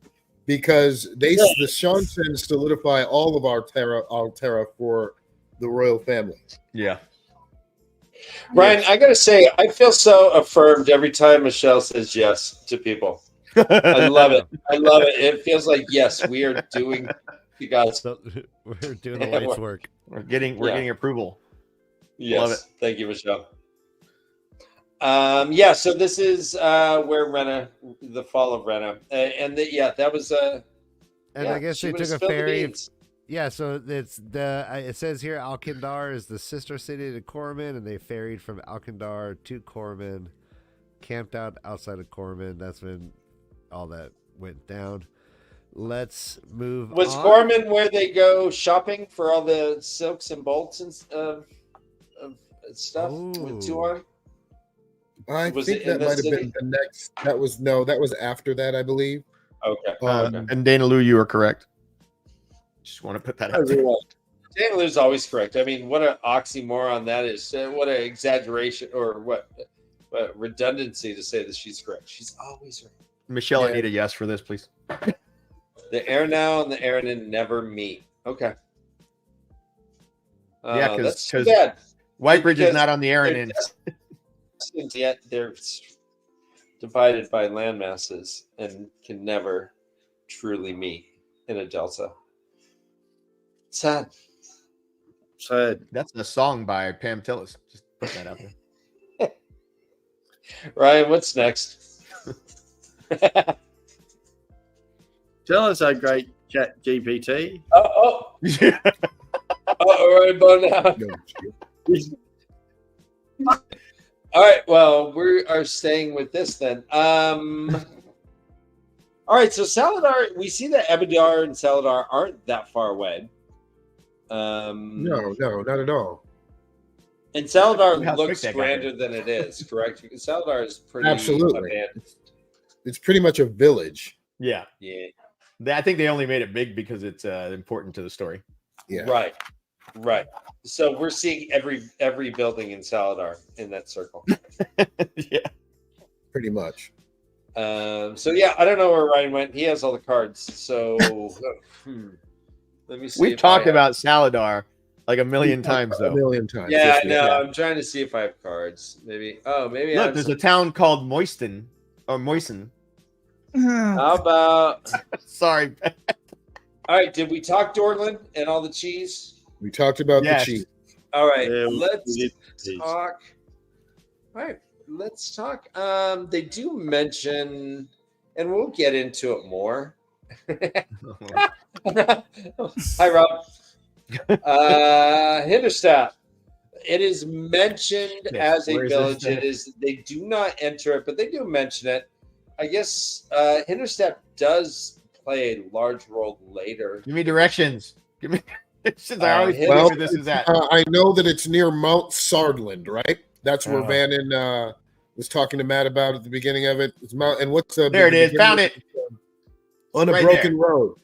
because the Shanshin solidify all of Altera for the royal family. Yeah. Ryan, I gotta say, I feel so affirmed every time Michelle says yes to people. I love it. It feels like, yes, we are doing the God's. We're doing the Lord's work. We're getting approval. Yes. Love it. Thank you, Michelle. So this is where Rena, the fall of Rena, that was and I guess they took a ferry. Yeah, so it says here Alkindar is the sister city to Corman, and they ferried from Alkindar to Corman, camped out outside of Corman. That's when all that went down. Let's move on. Was Corman where they go shopping for all the silks and bolts and of stuff with Tuan? I think that might have been the next. That was after that, I believe. Okay. And Dana Lou, you are correct. Just want to put that out there. Dana Lou's always correct. I mean, what an oxymoron that is. What an exaggeration, or what redundancy to say that she's correct. She's always right. Michelle, I need a yes for this, please. The Airnow and the Aranin never meet. Okay. Yeah, because Whitebridge is not on the Aranin. Yet they're divided by land masses and can never truly meet in a delta. Sad. That's a song by Pam Tillis. Just put that out there. Ryan, what's next? Tell us our great chat GPT. All right, but now. All right, well, we are staying with this then. All right, so Saladar, we see that Ebudar and Saladar aren't that far away. No, not at all. And Saladar looks grander than it is, correct? Because Saladar is pretty abandoned. It's pretty much a village. Yeah. I think they only made it big because it's important to the story. Yeah. Right. So we're seeing every building in Saladar in that circle. Yeah. Pretty much. I don't know where Ryan went. He has all the cards. So let me see. We've talked about Saladar like a million times, though. A million times. Yeah, I know. I'm trying to see if I have cards. Maybe. Oh, maybe. Look, there's a town called Moisten. How about? Sorry. All right. Did we talk Dorland and all the cheese? We talked about the cheese. All right. Let's talk. All right. Let's talk. They do mention, and we'll get into it more. Hi, Rob. Hinterstadt. It is mentioned as a village. It is. They do not enter it, but they do mention it. I guess Hinterstadt does play a large role later. Give me directions. Give me directions. I always know where this is at. I know that it's near Mount Sardland, right? That's where Vannon was talking to Matt about at the beginning of it. It's Mount, and what's there? It is. Found it on a broken road.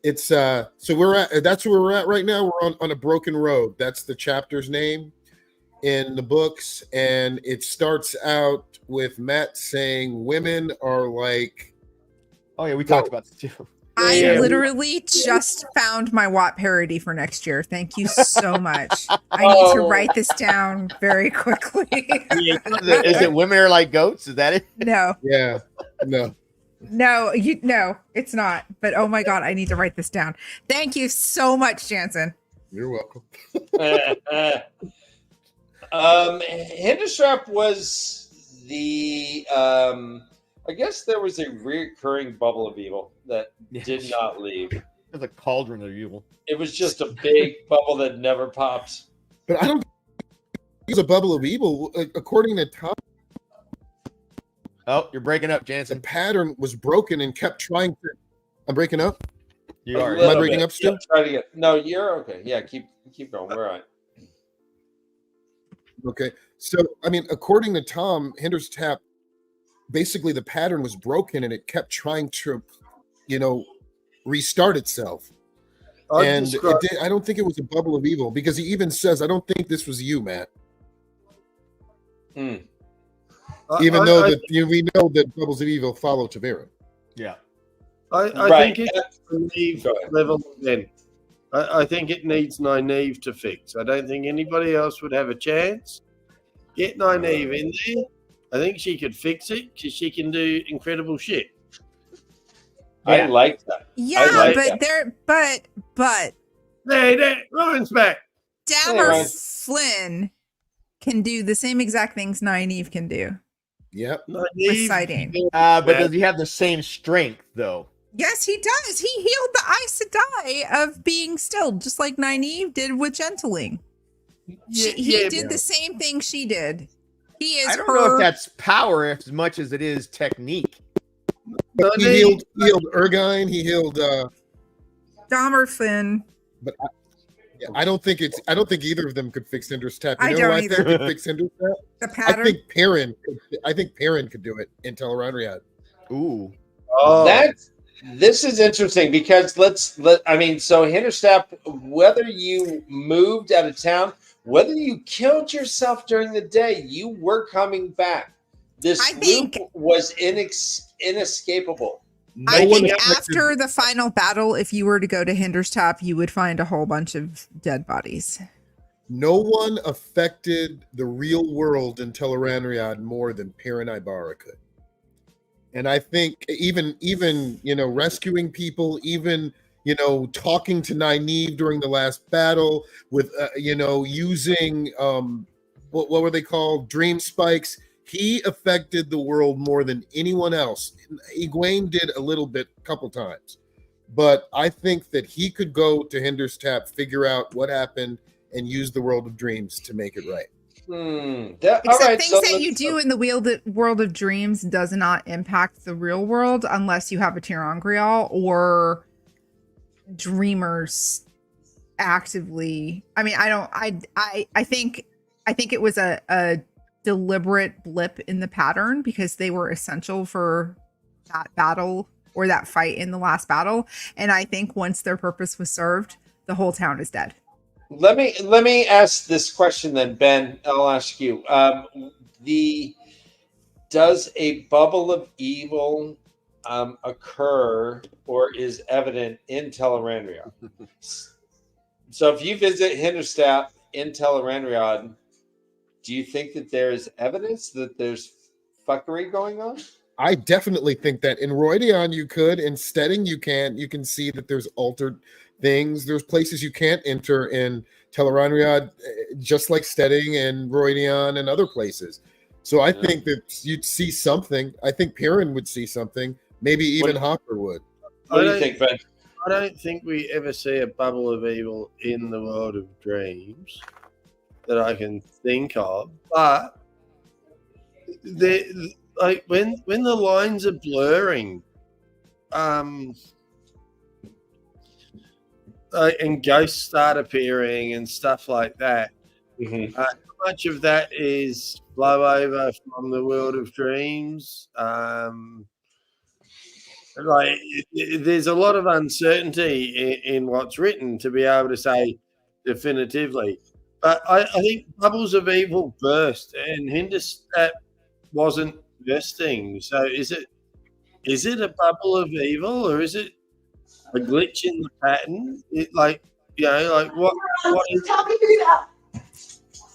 It's so we're at. That's where we're at right now. We're on a broken road. That's the chapter's name in the books, and it starts out with Matt saying women are like. Oh yeah, we talked about this too. I literally just found my WoT parody for next year. Thank you so much. I need to write this down very quickly. Is it women are like goats? Is that it? No. Yeah. No. No, it's not. But oh my God, I need to write this down. Thank you so much, Jansen. You're welcome. Hinterstadt was the I guess there was a recurring bubble of evil that did not leave. It was a cauldron of evil. It was just a big bubble that never popped. But I don't think it was a bubble of evil. According to Tom, oh, you're breaking up, Jansen. The pattern was broken and kept trying to. I'm breaking up. You are. Am I breaking up still? Try to get. No, you're okay. Yeah, keep going. We're all right. Okay, so I mean, according to Tom, Hinterstadt, basically the pattern was broken and it kept trying to, restart itself. And it did, I don't think it was a bubble of evil because he even says, "I don't think this was you, Matt." Mm. Even though we know that bubbles of evil follow Tavern. Yeah, I think it's naive level then. I think it needs Nynaeve to fix. I don't think anybody else would have a chance. Get Nynaeve in there. I think she could fix it because she can do incredible shit. I like that. Yeah, but Ryan's back. Dammer Flynn can do the same exact things Nynaeve can do. Yep. Reciting. But does he have the same strength though? Yes, he does. He healed the Aes Sedai of being stilled, just like Nynaeve did with Gentling. He did the same thing she did. He is. I don't know if that's power as much as it is technique. He healed Ergine. He healed Dammer Flynn. But I don't think either of them could fix Hinterstadt. I don't either. Could fix Hinterstadt? The pattern. I think Perrin could do it in Tel'aran'rhiod. Ooh. Oh. This is interesting because so Hinterstadt, whether you moved out of town, whether you killed yourself during the day, you were coming back. This loop was inescapable. I think after the final battle, if you were to go to Hinterstadt, you would find a whole bunch of dead bodies. No one affected the real world in Tel'aran'rhiod more than Perrin Ibarra could. And I think even rescuing people, even talking to Nynaeve during the last battle with using what were they called, dream spikes. He affected the world more than anyone else. Egwene did a little bit, a couple times, but I think that he could go to Hinterstadt, figure out what happened, and use the world of dreams to make it right. Except things that you do in the world of dreams does not impact the real world unless you have a ter'angreal or dreamers actively. I mean, I think it was a deliberate blip in the pattern because they were essential for that battle or that fight in the last battle. And I think once their purpose was served, the whole town is dead. Let me ask this question then, Ben. I'll ask you. Does a bubble of evil occur or is evident in Tel'aran'rhiod? So if you visit Hinterstadt in Tel'aran'rhiod, do you think that there's evidence that there's fuckery going on? I definitely think that in Rhuidean you could, in Steading you can't. You can see that there's altered things. There's places you can't enter in Tel'aran'rhiod, just like Steading and Rhuidean and other places. So I think that you'd see something. I think Perrin would see something. Maybe even Hopper would. What do you think, Ben? I don't think we ever see a bubble of evil in the world of dreams that I can think of. But like when the lines are blurring, and ghosts start appearing and stuff like that. Mm-hmm. How much of that is flow over from the world of dreams? Like there's a lot of uncertainty in what's written to be able to say definitively. But I think bubbles of evil burst, and Hindustan wasn't bursting. So is it a bubble of evil, or is it a glitch in the pattern? What is talking about?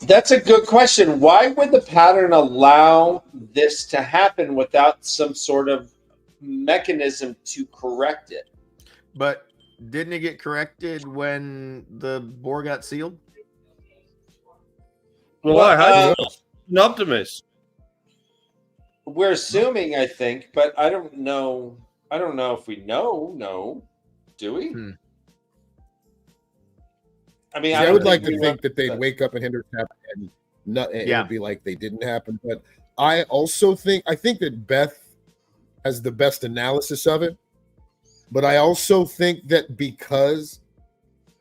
That's a good question. Why would the pattern allow this to happen without some sort of mechanism to correct it? But didn't it get corrected when the boar got sealed? Well, I hope an optimist. We're assuming, I think, but I don't know. I don't know if we know. No, do we? I mean, I would like to think that they'd wake up in Hindustan and it would be like they didn't happen. But I also think that Beth has the best analysis of it. But I also think that because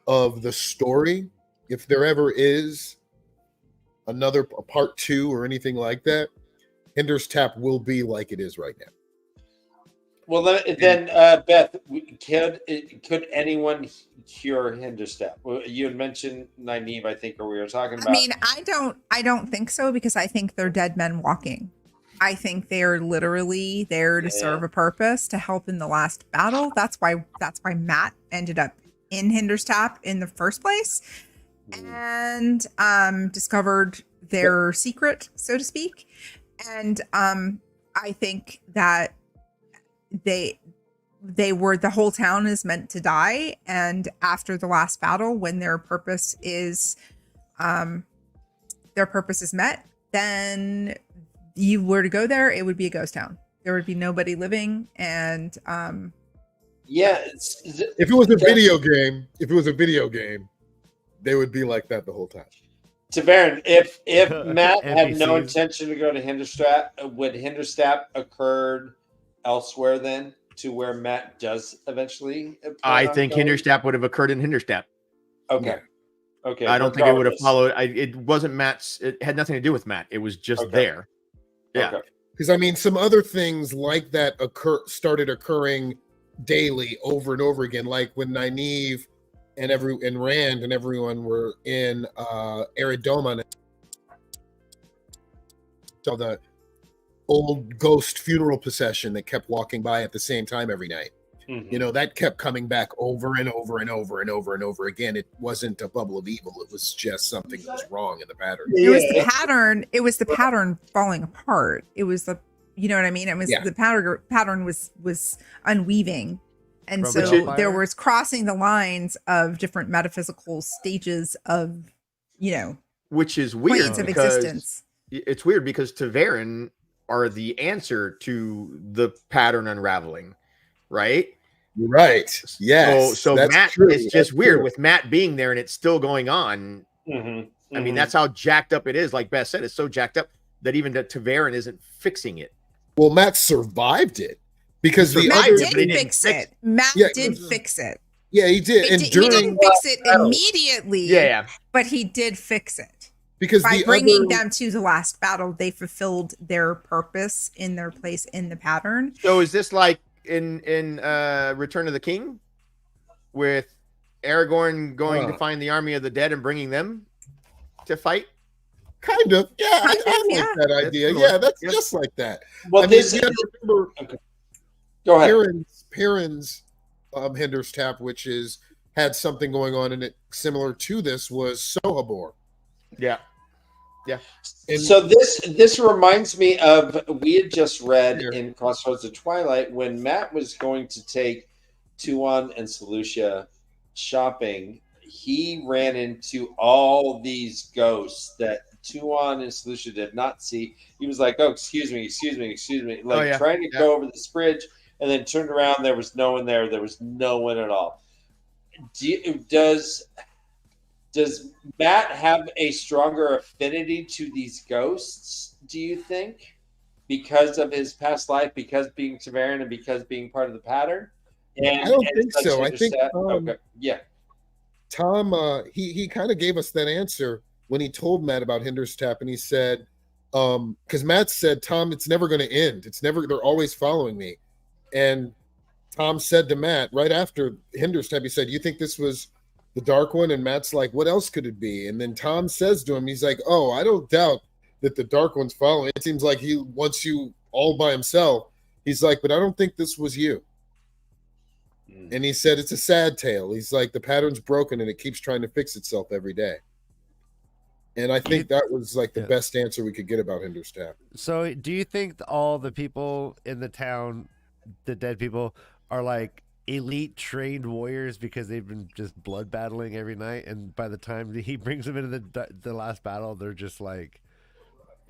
of the story, if there ever is another part 2 or anything like that, Hindustan will be like it is right now. Well, then Beth, could anyone cure Hindustan? You had mentioned Nynaeve, I think, or we were talking about. I mean, I don't think so, because I think they're dead men walking. I think they're literally there to serve a purpose, to help in the last battle. That's why Matt ended up in Hindustan in the first place, and discovered their secret, so to speak. And I think that they were, the whole town is meant to die, and after the last battle, when their purpose is met, then you were to go there, it would be a ghost town. There would be nobody living, and if it was a video game, they would be like that the whole time. Tavern, if Matt had no intention to go to Hindustan, would Hindustan occurred elsewhere then, to where Matt does eventually? I think Hindustan would have occurred in Hindustan. Okay. Yeah. Okay. I don't think it would have followed. It wasn't Matt's. It had nothing to do with Matt. It was just there. Yeah. Because I mean, some other things like that started occurring daily over and over again, like when Nynaeve and Rand and everyone were in Aridoma. So the old ghost funeral procession that kept walking by at the same time every night. Mm-hmm. You know, that kept coming back over and over and over and over and over again. It wasn't a bubble of evil. It was just something that was wrong in the pattern. It was the pattern. It was the pattern falling apart. It was the, you know what I mean? It was the pattern was unweaving. And so there was crossing the lines of different metaphysical stages of, you know, which is weird planes of existence. It's weird because Tavern are the answer to the pattern unraveling, right? Right. Yes. So Matt, true. It's just weird with Matt being there and it's still going on. Mm-hmm. I mean, that's how jacked up it is. Like Beth said, it's so jacked up that even the Tavern isn't fixing it. Well, Matt survived it because Matt did fix it. Matt did fix it. Yeah, he did. He didn't fix it immediately. Yeah, but he did fix it. Because by bringing them to the last battle, they fulfilled their purpose in their place in the pattern. So is this like in Return of the King, with Aragorn going to find the army of the dead and bringing them to fight? Kind of, yeah. I like that idea. That's just like that. Well, remember, go ahead. Perrin's Hindustan, which had something going on in it similar to this, was Sohabor. Yeah. And so this reminds me of, we had just read in Crossroads of Twilight when Matt was going to take Tuon and Selucia shopping. He ran into all these ghosts that Tuon and Selucia did not see. He was like, "Oh, excuse me," like trying to go over this bridge. and then turned around, there was no one there. There was no one at all. Does Matt have a stronger affinity to these ghosts, do you think? Because of his past life, because being Tavern, and because being part of the pattern? I don't think so. I think okay. Yeah. Tom, he kind of gave us that answer when he told Matt about Hinderstap, and he said, because Matt said, Tom, it's never going to end. They're always following me. And Tom said to Matt right after Hinderstap, he said, you think this was the Dark One? And Matt's like, what else could it be? And then Tom says to him, he's like, oh, I don't doubt that the Dark One's following. It seems like he wants you all by himself. He's like, but I don't think this was you. And he said, it's a sad tale. He's like, the pattern's broken and it keeps trying to fix itself every day. And I think that was like the best answer we could get about Hinderstap. So do you think all the people in the town, the dead people, are like elite trained warriors because they've been just blood battling every night? And by the time he brings them into the last battle, they're just like...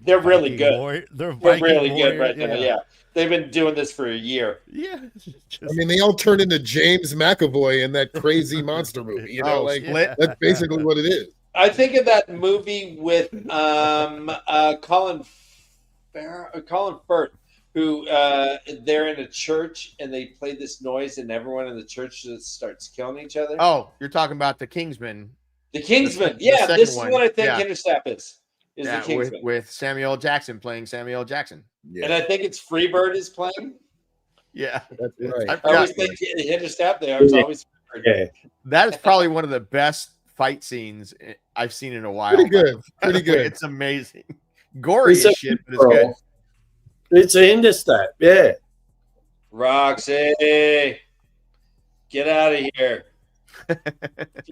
They're really good. They're really good right now. Yeah. They've been doing this for a year. Yeah. I mean, they all turn into James McAvoy in that crazy monster movie. You know, that's basically what it is. I think of that movie with Colin Firth, who they're in a church and they play this noise and everyone in the church just starts killing each other. Oh, you're talking about the Kingsman. The Kingsman. This is what I think Hinderstap is. The Kingsman. With Samuel L. Jackson playing Samuel L. Jackson. Yeah. And I think it's Freebird is playing. Yeah. That's right. I always think Hinderstap there. It's always Freebird. Yeah. That is probably one of the best fight scenes I've seen in a while. Pretty good. It's amazing. Gory as shit, but it's good. It's a Hinderstap, yeah. Roxy, get out of here.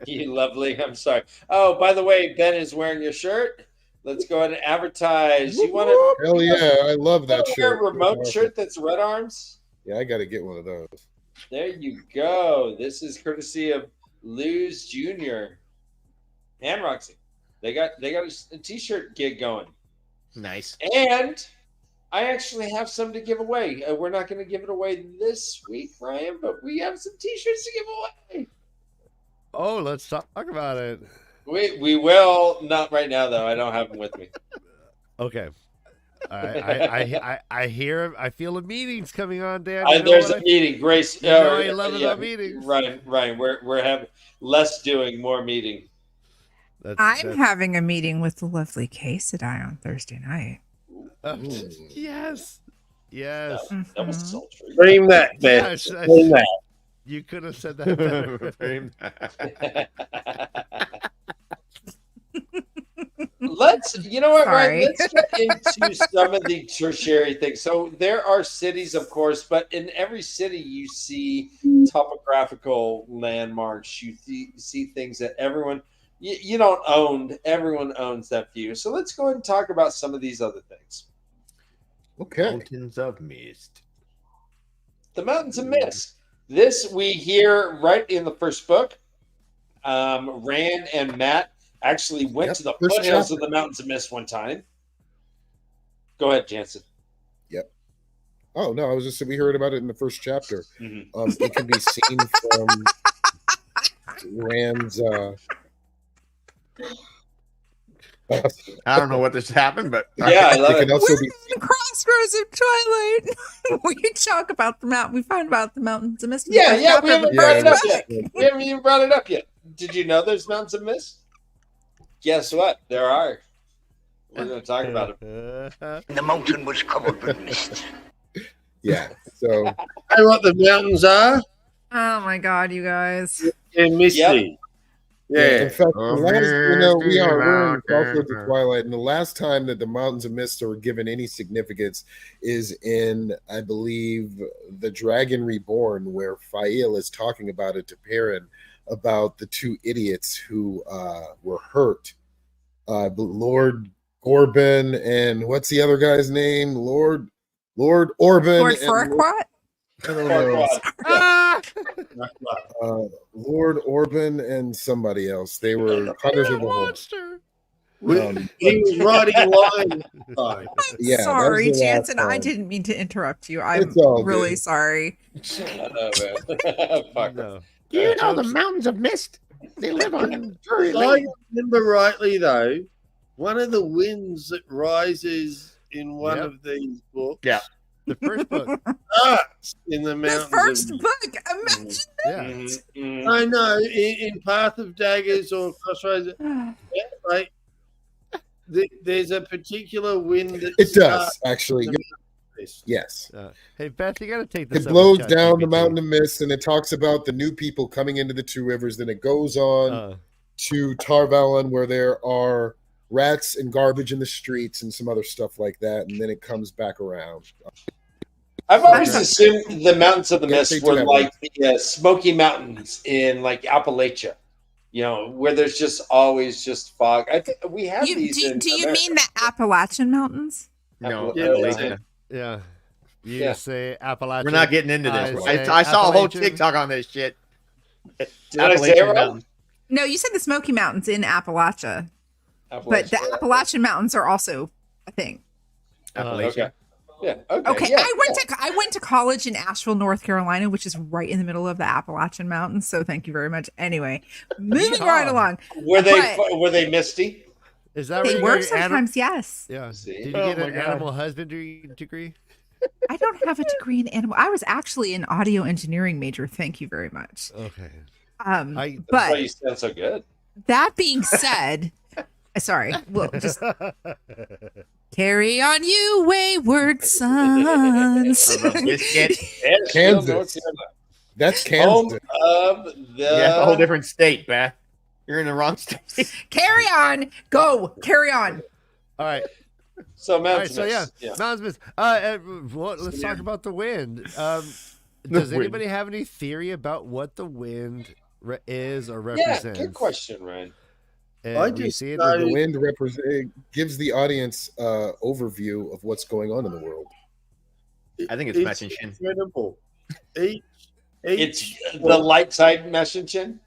You lovely. I'm sorry. Oh, by the way, Ben is wearing your shirt. Let's go ahead and advertise. You want to? Hell yeah, I love that shirt. A remote shirt that's red arms. Yeah, I got to get one of those. There you go. This is courtesy of Luz Jr. and Roxy. They got a t-shirt gig going. Nice. And I actually have some to give away. We're not going to give it away this week, Ryan, but we have some t-shirts to give away. Oh, let's talk about it. We will, not right now though. I don't have them with me. Okay. I hear. I feel a meeting's coming on, Dan. There's a meeting, Grace. I love about meetings. Ryan, we're having less doing, more meeting. I'm having a meeting with the lovely Quesadilla on Thursday night. Yes. That was sultry. Frame that, man. Frame that. You could have said that better. You know what, Ryan? Let's get into some of the tertiary things. So there are cities, of course, but in every city you see topographical landmarks. You see things that everyone owns that view. So let's go ahead and talk about some of these other things. Okay. Mountains of Mist. The Mountains of Mist. This we hear right in the first book. Rand and Matt actually went to the foothills of the Mountains of Mist one time. Go ahead, Jansen. Yep. Oh, no, I was just saying we heard about it in the first chapter. Mm-hmm. It can be seen from Rand's... I don't know what just happened, but I love it. We're in the Crossroads of Twilight. We talk about the mountain. We find about the Mountains of Mist. We haven't brought it up yet. We haven't even brought it up yet. Did you know there's Mountains of Mist? Guess what? There are. We're going to talk about it. The mountain was covered with mist. Yeah. So, I know what the mountains are. Oh my God, you guys! And misty. Yep. Yeah. In fact, we're in Crossroads of Twilight, and the last time that the Mountains of Mist are given any significance is in, I believe, the Dragon Reborn, where Fael is talking about it to Perrin about the two idiots who were hurt. Lord Orban and what's the other guy's name? Lord Orban. Lord Farquaad? I don't know. Lord Orban and somebody else. They were hunters of the monster. He was riding a lion. I'm Yeah, that sorry, was the last Jansen. I time. didn't mean to interrupt you. I'm It's all really good. sorry. Shut up, man. Fuck. No. Do you know the mountains of mist? They live on Drury If I Lane. remember rightly, though, one of the winds that rises in one Yep. of these books Yeah. The first book. starts in the The mountains. first of, book. Imagine Yeah. I know, in Path of Daggers or Crossroads, that. like, there's a particular wind that It does starts actually. in the mountains. Yes. Hey, Beth, you got to take this. It up blows with down the ChatGPT. mountain of mist, and it talks about the new people coming into the two rivers. Then it goes on to Tarvalon, where there are rats and garbage in the streets and some other stuff like that, and then it comes back around. I've always assumed the mountains of the Can't mist say too were that like the Smoky Mountains in like Appalachia, where there's just always just fog. I think we have these. Do you America. mean the Appalachian Mountains? No, Yeah, Appalachia. Yeah. You Yeah. say Appalachian. We're not getting into I this. say I saw a whole Appalachian. TikTok on this shit. Did I say it Appalachian wrong? Mountains. No, you said the Smoky Mountains in Appalachia, but the Appalachia. Appalachian Mountains are also a thing. Appalachia. Okay. Yeah. Okay. Okay, yeah, I went to college in Asheville, North Carolina, which is right in the middle of the Appalachian Mountains. So thank you very much. Anyway, moving right along. Were they misty? Is that They where were you got sometimes, yes. Yeah. See? Did you Oh get my an God. animal husbandry degree? I don't have a degree in animal. I was actually an audio engineering major. Thank you very much. Okay. That's why But you sound so good. that being said, sorry, we'll just carry on, you wayward sons. Biscuit. Kansas. That's Home Kansas. of the. Yeah, a whole different state, Beth. You're in the wrong state. Carry on, go, carry on. All right. So All right. mountains. So yeah, mountains. Mist. Let's talk about the wind. Does wind. anybody have any theory about what the wind is or Yeah, represents? good question, Ryan. And I we just see it. know- The wind gives the audience overview of what's going on in the world. I think it's matching chin. Incredible. It's the light side messaging.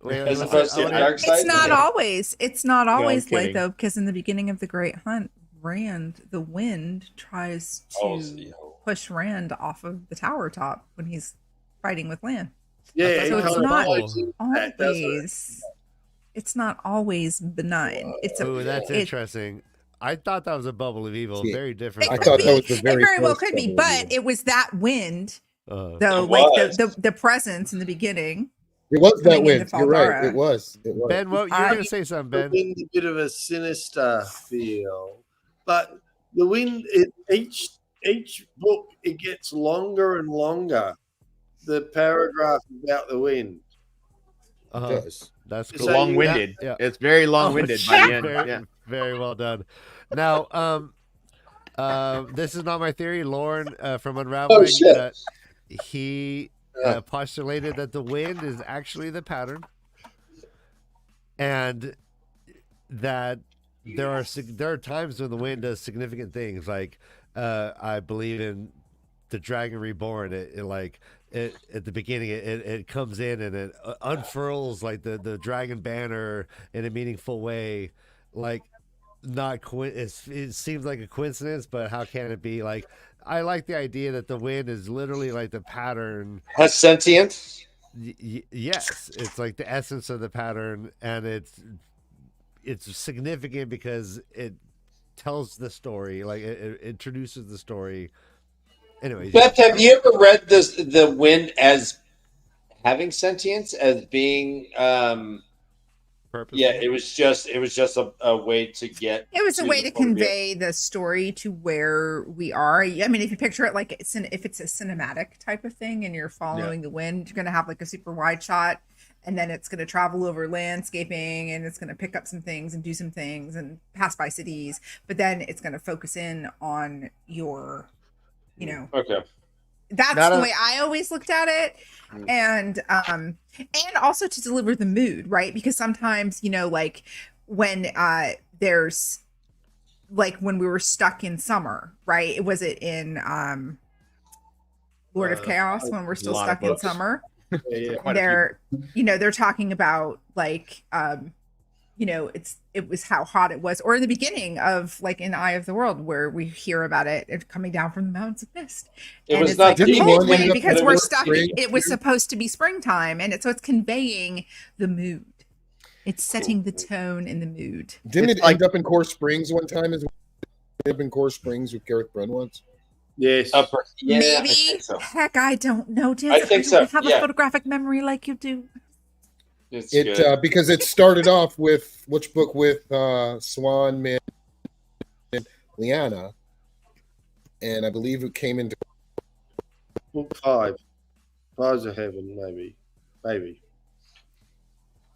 Wait, As let's- opposed to I wanna- dark side. It's not always. It's not always kidding. light though, because in the beginning of the Great Hunt, Rand, the wind, tries to push Rand off of the tower top when he's fighting with Lan. Yeah, So it it's kind of not ties into that, doesn't it? Always. It's not always benign. It's a. Ooh, that's it- interesting. I thought that was a bubble of evil. See, Very different. I It thought could that be. was the It very very well first could be, bubble of but evil. it was that wind, though, It like was. the presence in the beginning. It was that coming into wind. You're right. Faldara. It was. It was. Ben, what you were I- going to say something, Ben? In a bit of a sinister feel, but the wind. Each book it gets longer and longer. The paragraph about the wind. It does. That's It's cool. So you- Long-winded. Yeah. It's very long-winded by the end. Very, Yeah. very well done. Now, this is not my theory. Lauren from Unraveling, shit. he postulated that the wind is actually the pattern, and that there are times when the wind does significant things. Like I believe in the Dragon Reborn. It at the beginning, it comes in and it unfurls like the dragon banner in a meaningful way. Like, it seems like a coincidence, but how can it be? Like, I like the idea that the wind is literally like the pattern. Has sentience. Yes, it's like the essence of the pattern, and it's significant because it tells the story, like it introduces the story. Anyways, Beth, have you ever read the wind as having sentience, as being purposeful? yeah, it was just a way to get It was a to way the to point of view. convey the story to where we are. I mean, if you picture it like if it's a cinematic type of thing and you're following the wind, you're going to have like a super wide shot, and then it's going to travel over landscaping, and it's going to pick up some things and do some things and pass by cities, but then it's going to focus in on your, Okay. that's the way I always looked at it. And also to deliver the mood, right? Because sometimes, like when there's like when we were stuck in summer, right? Was it in Lord of Chaos when we're still lot of stuck in books. summer? Yeah. Quite a few. They're they're talking about like it was how hot it was, or in the beginning of like in Eye of the World, where we hear about it coming down from the mountains of mist. It was it's not like a the cold one wind because we're stuck. spring. It was supposed to be springtime, and so it's conveying the mood. It's setting the tone and the mood. Didn't It's it end up in Core Springs one time as well? End up in Core Springs with Gareth Brun once? Yes. Yeah, Maybe. I think so. Heck, I don't know, Jess. I think so, don't have yeah. a photographic memory like you do. It's good. Because it started off with which book with Swan, Man, and Liana, and I believe it came into Book 5. Pies of Heaven, maybe.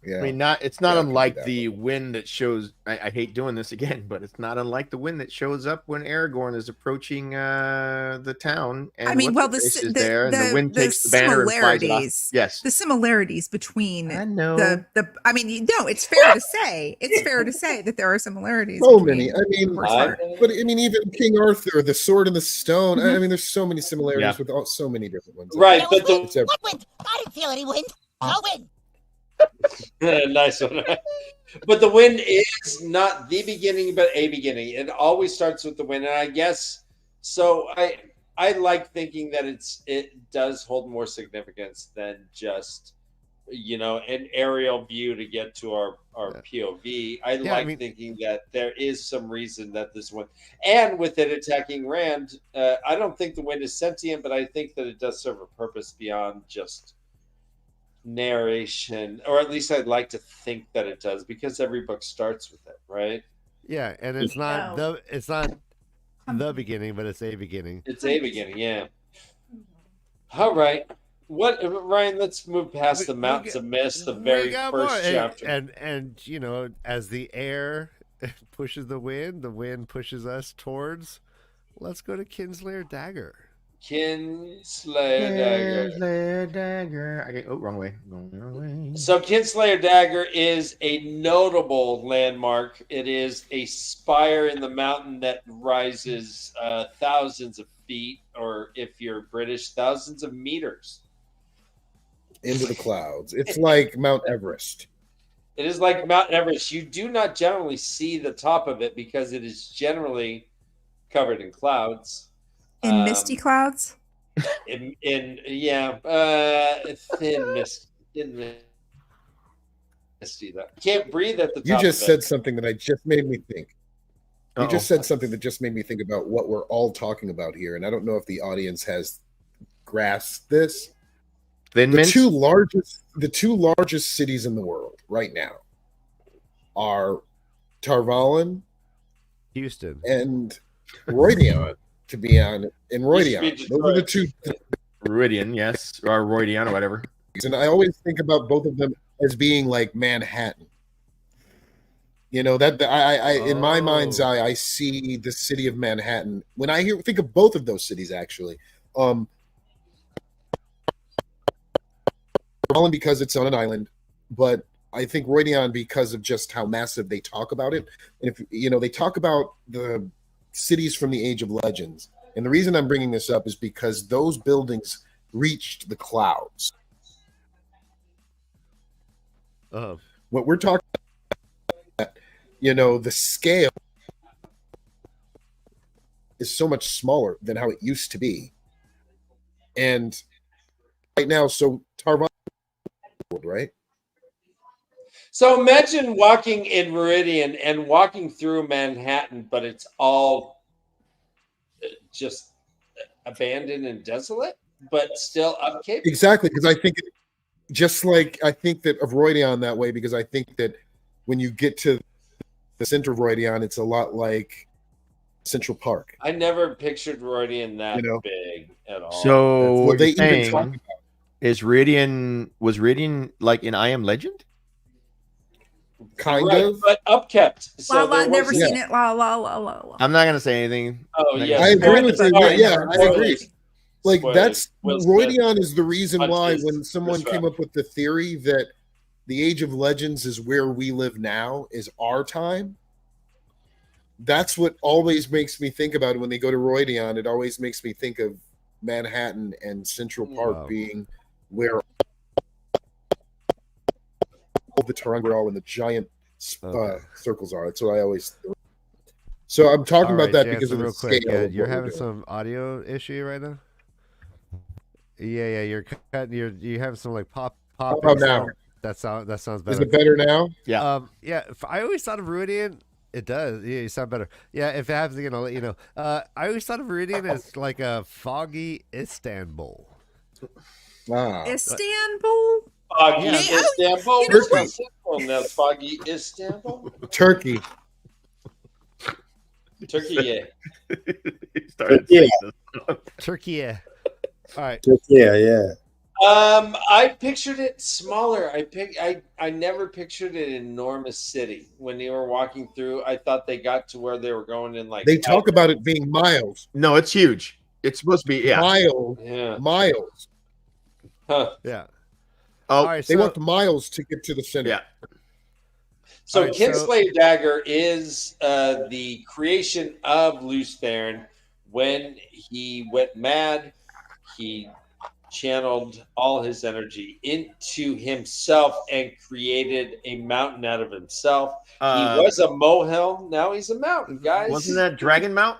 yeah. I mean, it's not Yeah, it could be unlike that the wind that shows. I hate doing this again, but it's not unlike the wind that shows up when Aragorn is approaching the town. And I mean, well, the there, and the wind takes the banner and flies it off. Yes, the similarities between I know. I mean, no, it's fair to say. It's fair to say that there are similarities. So between many. I mean, the first part. but I mean, even King Arthur, the Sword and the Stone. Mhm. I mean, there's so many similarities Yeah. with so many different ones. Right, but It's the What wind? I didn't feel any wind. No wind. nice one. But the wind is not the beginning, but a beginning. It always starts with the wind, and I guess so. I like thinking that it does hold more significance than just an aerial view to get to our POV. I like thinking that there is some reason that this one, and with it attacking Rand, I don't think the wind is sentient, but I think that it does serve a purpose beyond just narration, or at least I'd like to think that it does, because every book starts with it, right? Yeah, and it's not the beginning, but it's a beginning. It's a beginning, yeah. All right. What, Ryan, let's move past the Mountains of Mist, the very first chapter. And as the air pushes the wind pushes us towards, let's go to Kinslayer Dagger. Kinslayer Dagger. Wrong way. So Kinslayer Dagger is a notable landmark. It is a spire in the mountain that rises thousands of feet, or if you're British, thousands of meters into the clouds. It's like Mount Everest. It is like Mount Everest. You do not generally see the top of it because it is generally covered in clouds. In misty clouds? Thin misty. That can't breathe at the top. You just of said it. something that just made me think. You just said something that just made me think about what we're all talking about here, and I don't know if the audience has grasped this. The two largest cities in the world right now are Tarvalin, Houston, and Roidion. To be honest, in Roidion, those are the two. Roidion, yes, or Roidion, or whatever. And I always think about both of them as being like Manhattan. That I in my mind's eye, I see the city of Manhattan when I think of both of those cities. Actually, because it's on an island, but I think Roidion because of just how massive they talk about it. And if they talk about the cities from the Age of Legends, and the reason I'm bringing this up is because those buildings reached the clouds. What we're talking about, the scale is so much smaller than how it used to be. And right now, so Tarvan, right? So imagine walking in Meridian and walking through Manhattan, but it's all just abandoned and desolate, but still upkeep. Exactly, because I think I think that of Roidion that way, because I think that when you get to the center of Roidion, it's a lot like Central Park. I never pictured Roidion that big at all. So what they even talk about. Was Meridian like in I Am Legend? Kind of, but upkept. So never seen it. I'm not gonna say anything. Oh yeah, I agree with you. Yeah, I agree. Like Roidion is the reason why when someone came up with the theory that the Age of Legends is where we live now, is our time. That's what always makes me think about it when they go to Roidion. It always makes me think of Manhattan and Central Park being where all the Tarangaral and the giant circles are. That's what I always. So I'm talking about that because of the real quick. scale. Yeah, of you're what we're having doing. some audio issue right now. Yeah, you're cutting. You have some like pop. How about now? That sounds better. Is it better now? Yeah. Yeah. I always thought of Viridian. It does. Yeah, you sound better. Yeah. If it happens again, I'll let you know. I always thought of Viridian as like a foggy Istanbul. Istanbul. Foggy Yeah. Istanbul. You know It's not simple now. Foggy Istanbul. Turkey. Turkey, yeah. He started Yeah. saying this. Turkey. Yeah. All right. Yeah. I pictured it smaller. I never pictured an enormous city. When they were walking through, I thought they got to where they were going in like They talk about it being miles. No, it's huge. It's supposed to be Miles. Yeah. Miles. Huh. Yeah. Oh, All right. They So, walked miles to get to the center. yeah. So Alright, Kinslayer Dagger is the creation of Luce Theron. When he went mad, he channeled all his energy into himself and created a mountain out of himself. He was a molehill. Now he's a mountain, guys. Wasn't that Dragon Mount?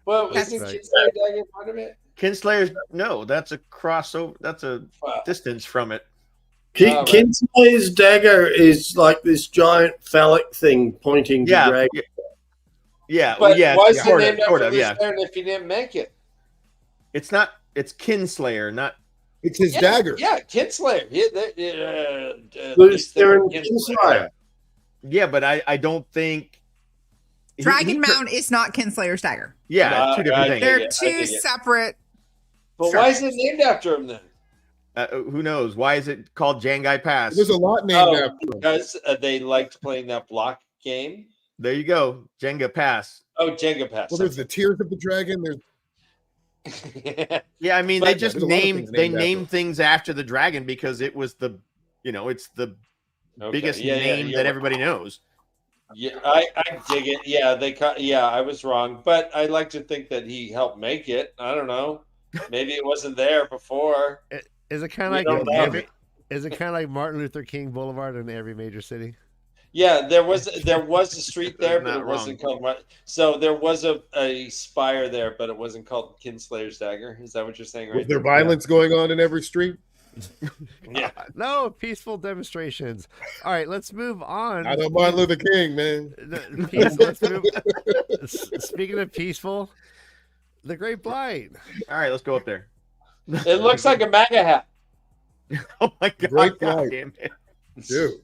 Well, That's isn't right. Kinslayer Dagger part of it? Kinslayer's no, that's a crossover. That's a Wow. distance from it. Kinslayer's dagger is like this giant phallic thing pointing to dragon. Yeah, But yeah, why is it sort named of, after yeah. Luce Theron if he didn't make it? It's not. It's Kinslayer, not. It's his dagger. Yeah, Kinslayer. Luce Theron Kinslayer. Yeah, but I don't think. Dragon Mount is not Kinslayer's dagger. Yeah, two different things. They're two separate. But why is it named after him then? Who knows? Why is it called Jangai Pass? There's a lot named after him. Because they liked playing that block game. There you go, Jenga Pass. Oh, Jenga Pass. Well, there's the Tears of the Dragon. There's Yeah, I mean, But they just there's a lot of named things they named named after things after the dragon because it was the, it's the biggest name that everybody knows. Yeah, I dig it. Yeah, I was wrong, but I like to think that he helped make it. I don't know. Maybe it wasn't there before. Is it kind of don't know. is it kind of like Martin Luther King Boulevard in every major city? Yeah, there was a street there, but Not it wasn't wrong. called. So there was a spire there, but it wasn't called Kinslayer's Dagger. Is that what you're saying? was Right? there violence going on in every street? Yeah. No, peaceful demonstrations. All right, let's move on. I don't mind Luther King, man. Let's move. Speaking of peaceful, the Great Blight. All right, let's go up there. It looks like a MAGA hat, Oh my god! Great God Blight. damn it. Dude.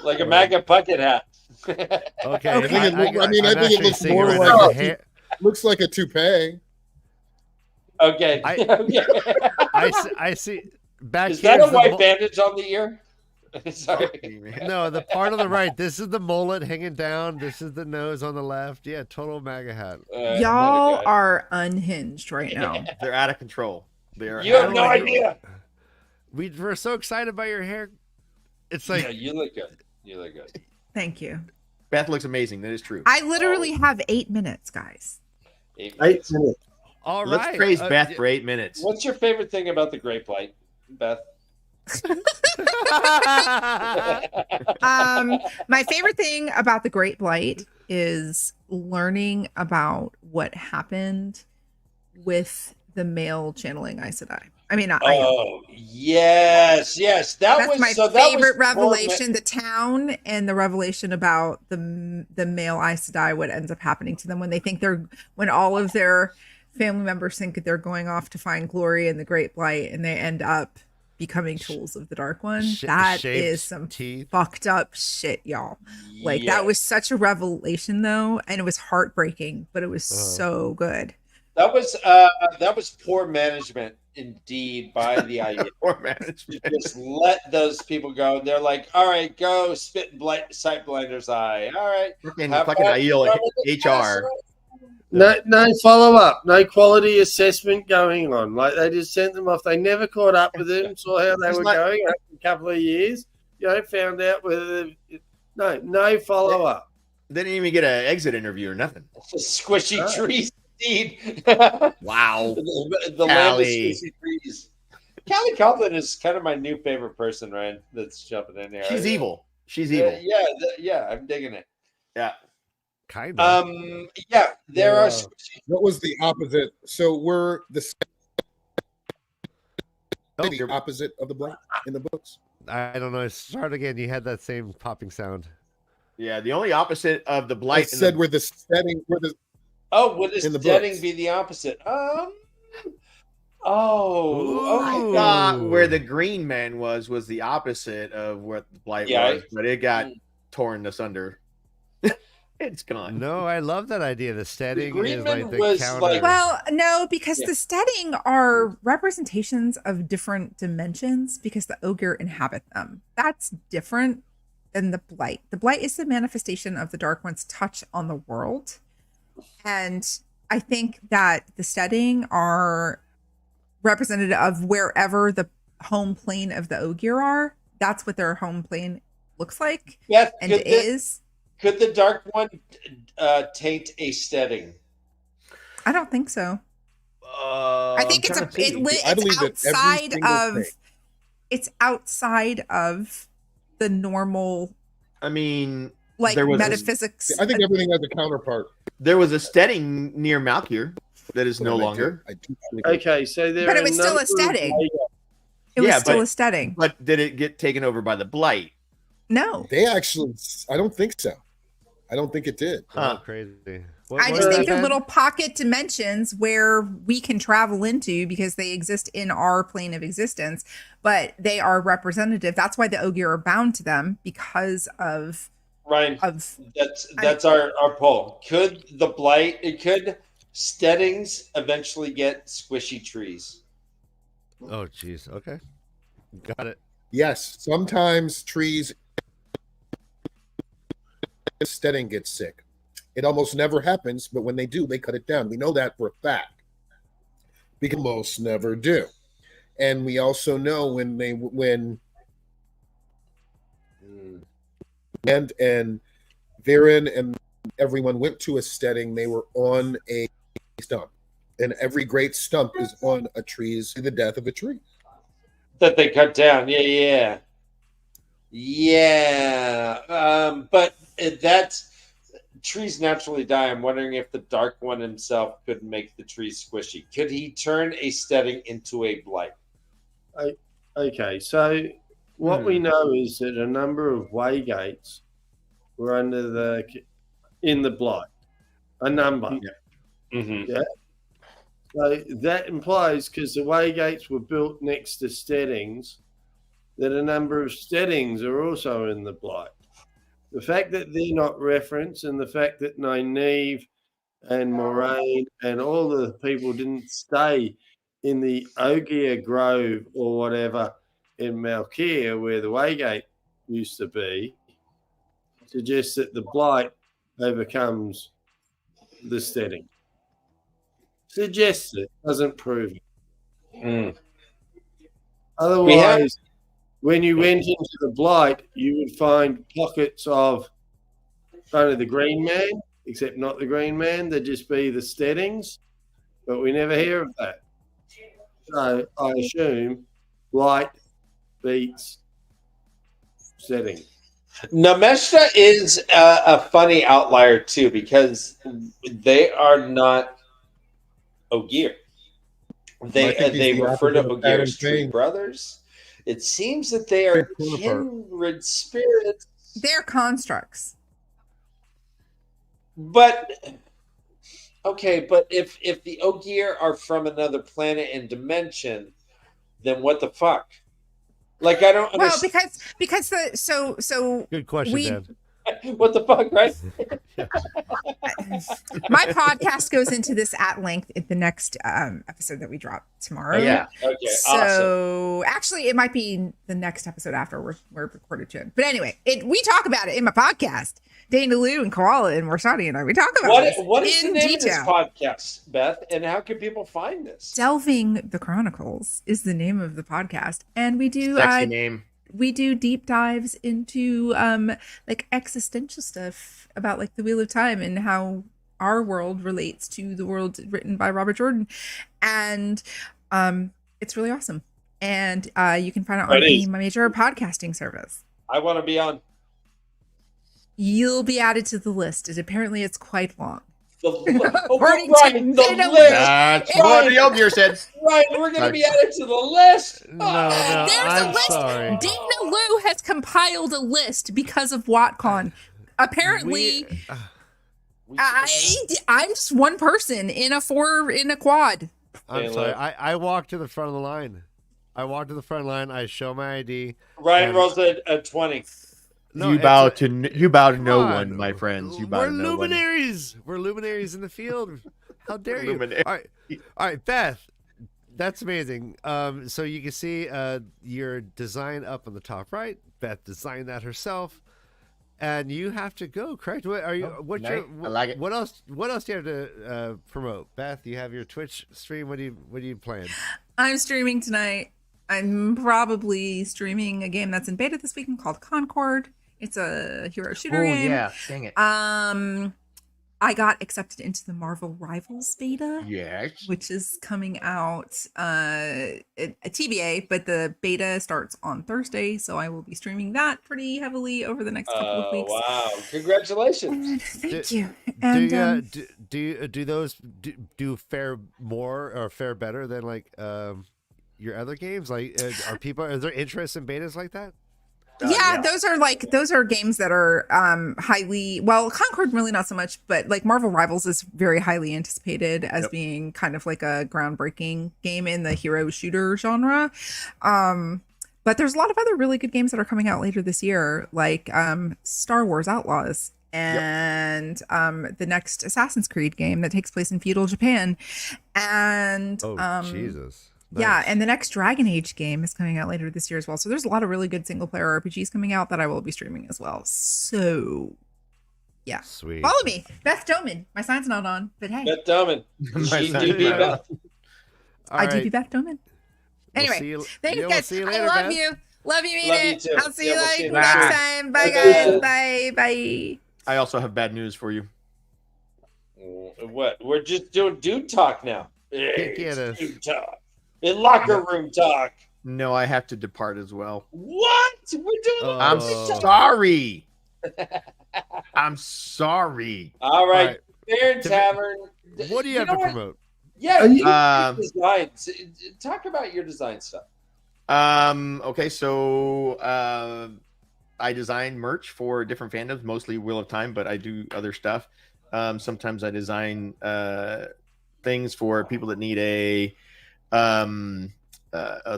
like a MAGA bucket hat. Okay, I think I'm it actually looks seeing more right like now. a hair. Looks like a toupee. Okay. I- I see. Back Is here that a is the white bandage on the ear? Sorry. No, the part on the right. This is the mullet hanging down. This is the nose on the left. Yeah, total MAGA hat. Y'all okay. are unhinged right now. They're out of control. They're You have no like it. idea. We're so excited by your hair. It's like Yeah, you look good. You look good. Thank you. Beth looks amazing. That is true. I literally have 8 minutes, guys. 8 8 minutes. minutes. all right. Let's praise Beth for 8 minutes. What's your favorite thing about the Great Blight, Beth? My favorite thing about the Great Blight is learning about what happened with the male channeling Aes Sedai. I mean, not Aiel. Oh yes. That's was my so that favorite was revelation. The town and the revelation about the male Aes Sedai, what ends up happening to them when they think when all of their family members think they're going off to find glory in the Great Blight, and they end up becoming tools of the Dark One. That Shaped is some teeth. fucked up shit, y'all. Like that was such a revelation, though, and it was heartbreaking, but it was so good. That was poor management indeed by the IU. Poor management. Just let those people go. They're like, all right, go spit in sight blinder's eye. All right. Fucking Have fucking fun. Aiel Run with the HR. No follow up, no quality assessment going on. Like they just sent them off. They never caught up with them, saw how they were going after a couple of years. Found out whether no follow up. They didn't even get an exit interview or nothing. Squishy trees, indeed. Wow. the land of squishy trees. Callie Coughlin is kind of my new favorite person, Ryan. That's jumping in here. She's evil. She's evil. Yeah, I'm digging it. Yeah. Kind of. Yeah, there are. What was the opposite? So we're the opposite of the blight in the books. I don't know. Start again. You had that same popping sound. Yeah, the only opposite of the blight. I said we're the setting. We're the. Oh, would the setting books. be the opposite? I thought where the Green Man was the opposite of what the blight was, but it got torn asunder. It's gone. No, I love that idea. The setting is like the counter. Well, no, because the setting are representations of different dimensions because the ogre inhabit them. That's different than the blight. The blight is the manifestation of the Dark One's touch on the world. And I think that the setting are representative of wherever the home plane of the ogre are. That's what their home plane looks like. Yes, and it is. Could the Dark One taint a setting? I don't think so. I think it's outside of the normal. I mean, like metaphysics. I think everything has a counterpart. There was a setting near Malkir that is no longer. Okay, so but it was still a setting. It was still a setting. But did it get taken over by the blight? No. They actually, I don't think so. I don't think it did. Crazy. I just think they're little pocket dimensions where we can travel into because they exist in our plane of existence, but they are representative. That's why the ogre are bound to them because of Ryan. That's our poll. Could the blight? Could steadings eventually get squishy trees? Oh, geez. Okay, got it. Yes, sometimes trees. Steading gets sick. It almost never happens, but when they do, they cut it down. We know that for a fact. Because most never do. And we also know when Viren and everyone went to a steading, they were on a stump. And every great stump is on a tree's the death of a tree. That they cut down. But that's trees naturally die. I'm wondering if the Dark One himself could make the trees squishy. Could he turn a steading into a blight? Okay, so what we know is that a number of waygates were in the blight. A number. Yeah. So that implies, because the waygates were built next to steadings, that a number of steadings are also in the blight. The fact that they're not referenced and the fact that Nynaeve and Moraine and all the people didn't stay in the Ogier Grove or whatever in Malkir where the Waygate used to be suggests that the blight overcomes the steading. Suggests it, doesn't prove it. Otherwise, when you went into the blight, you would find pockets of kind of the Green Man, except not the Green Man. There'd just be the steadings, but we never hear of that. So I assume blight beats setting. Nameshta is a funny outlier too because they are not Ogier. They refer to Ogier as tree brothers. It seems that they are kindred spirits. They're constructs. But if the Ogier are from another planet and dimension, then what the fuck? Like I don't understand. Well, because so good question, Dan. What the fuck, right? My podcast goes into this at length in the next episode that we drop tomorrow. Yeah. Okay. So actually, it might be the next episode after we're recorded to. But anyway, we talk about it in my podcast. Dana Lou and Koala and Warsani and I, we talk about it what is in the name detail. Of this podcast, Beth, and how can people find this? Delving the Chronicles is the name of the podcast, and we do sexy name. We do deep dives into like existential stuff about like the Wheel of Time and how our world relates to the world written by Robert Jordan, and it's really awesome. And you can find it on any major podcasting service. I want to be on. You'll be added to the list. Apparently it's quite long. Ryan, That's what the Elgier said. Ryan, we're going to be added to the list. No, There's a list. sorry. Dana Lou has compiled a list because of WotCon. Apparently, I'm just one person in a quad. I'm sorry. I walked to the front of the line. I show my ID. Ryan rolls a 20. No, you bow to no one, my friends. You bow to no one. We're luminaries in the field. How dare you? All right, Beth. That's amazing. So you can see your design up on the top right. Beth designed that herself, and you have to go. Correct? What are you? I like it. What else? What else do you have to promote? Beth, you have your Twitch stream. What do you plan? I'm streaming tonight. I'm probably streaming a game that's in beta this weekend called Concord. It's a hero shooter game. Oh yeah, dang it. I got accepted into the Marvel Rivals beta. Yes. Which is coming out a TBA, but the beta starts on Thursday, so I will be streaming that pretty heavily over the next couple of weeks. Wow! Congratulations! Thank you. And do those do fare more or fare better than like your other games? Like, is there interest in betas like that? Yeah, those are games that are highly, well, Concord really not so much, but like Marvel Rivals is very highly anticipated as being kind of like a groundbreaking game in the hero shooter genre. But there's a lot of other really good games that are coming out later this year, like Star Wars Outlaws and the next Assassin's Creed game that takes place in feudal Japan. And Jesus. Nice. Yeah, and the next Dragon Age game is coming out later this year as well. So there's a lot of really good single player RPGs coming out that I will be streaming as well. So yeah. Sweet. Follow me. Beth Doman. My sign's not on, but hey. Beth Doman. Beth. I do be Beth Doman. Anyway, thank you guys. Later, I love Beth. you. Love you, Love Enid. you too. I'll see you We'll see you next next time. Bye guys. Bye. Bye. I also have bad news for you. What? We're just doing dude talk now. Get us. Dude talk. In locker room talk. No, I have to depart as well. What? We're doing. I'm sorry. I'm sorry. All right. Fair Tavern. What do you have to promote? Yeah, you designs. Talk about your design stuff. Okay, so I design merch for different fandoms, mostly Wheel of Time, but I do other stuff. Sometimes I design things for people that need a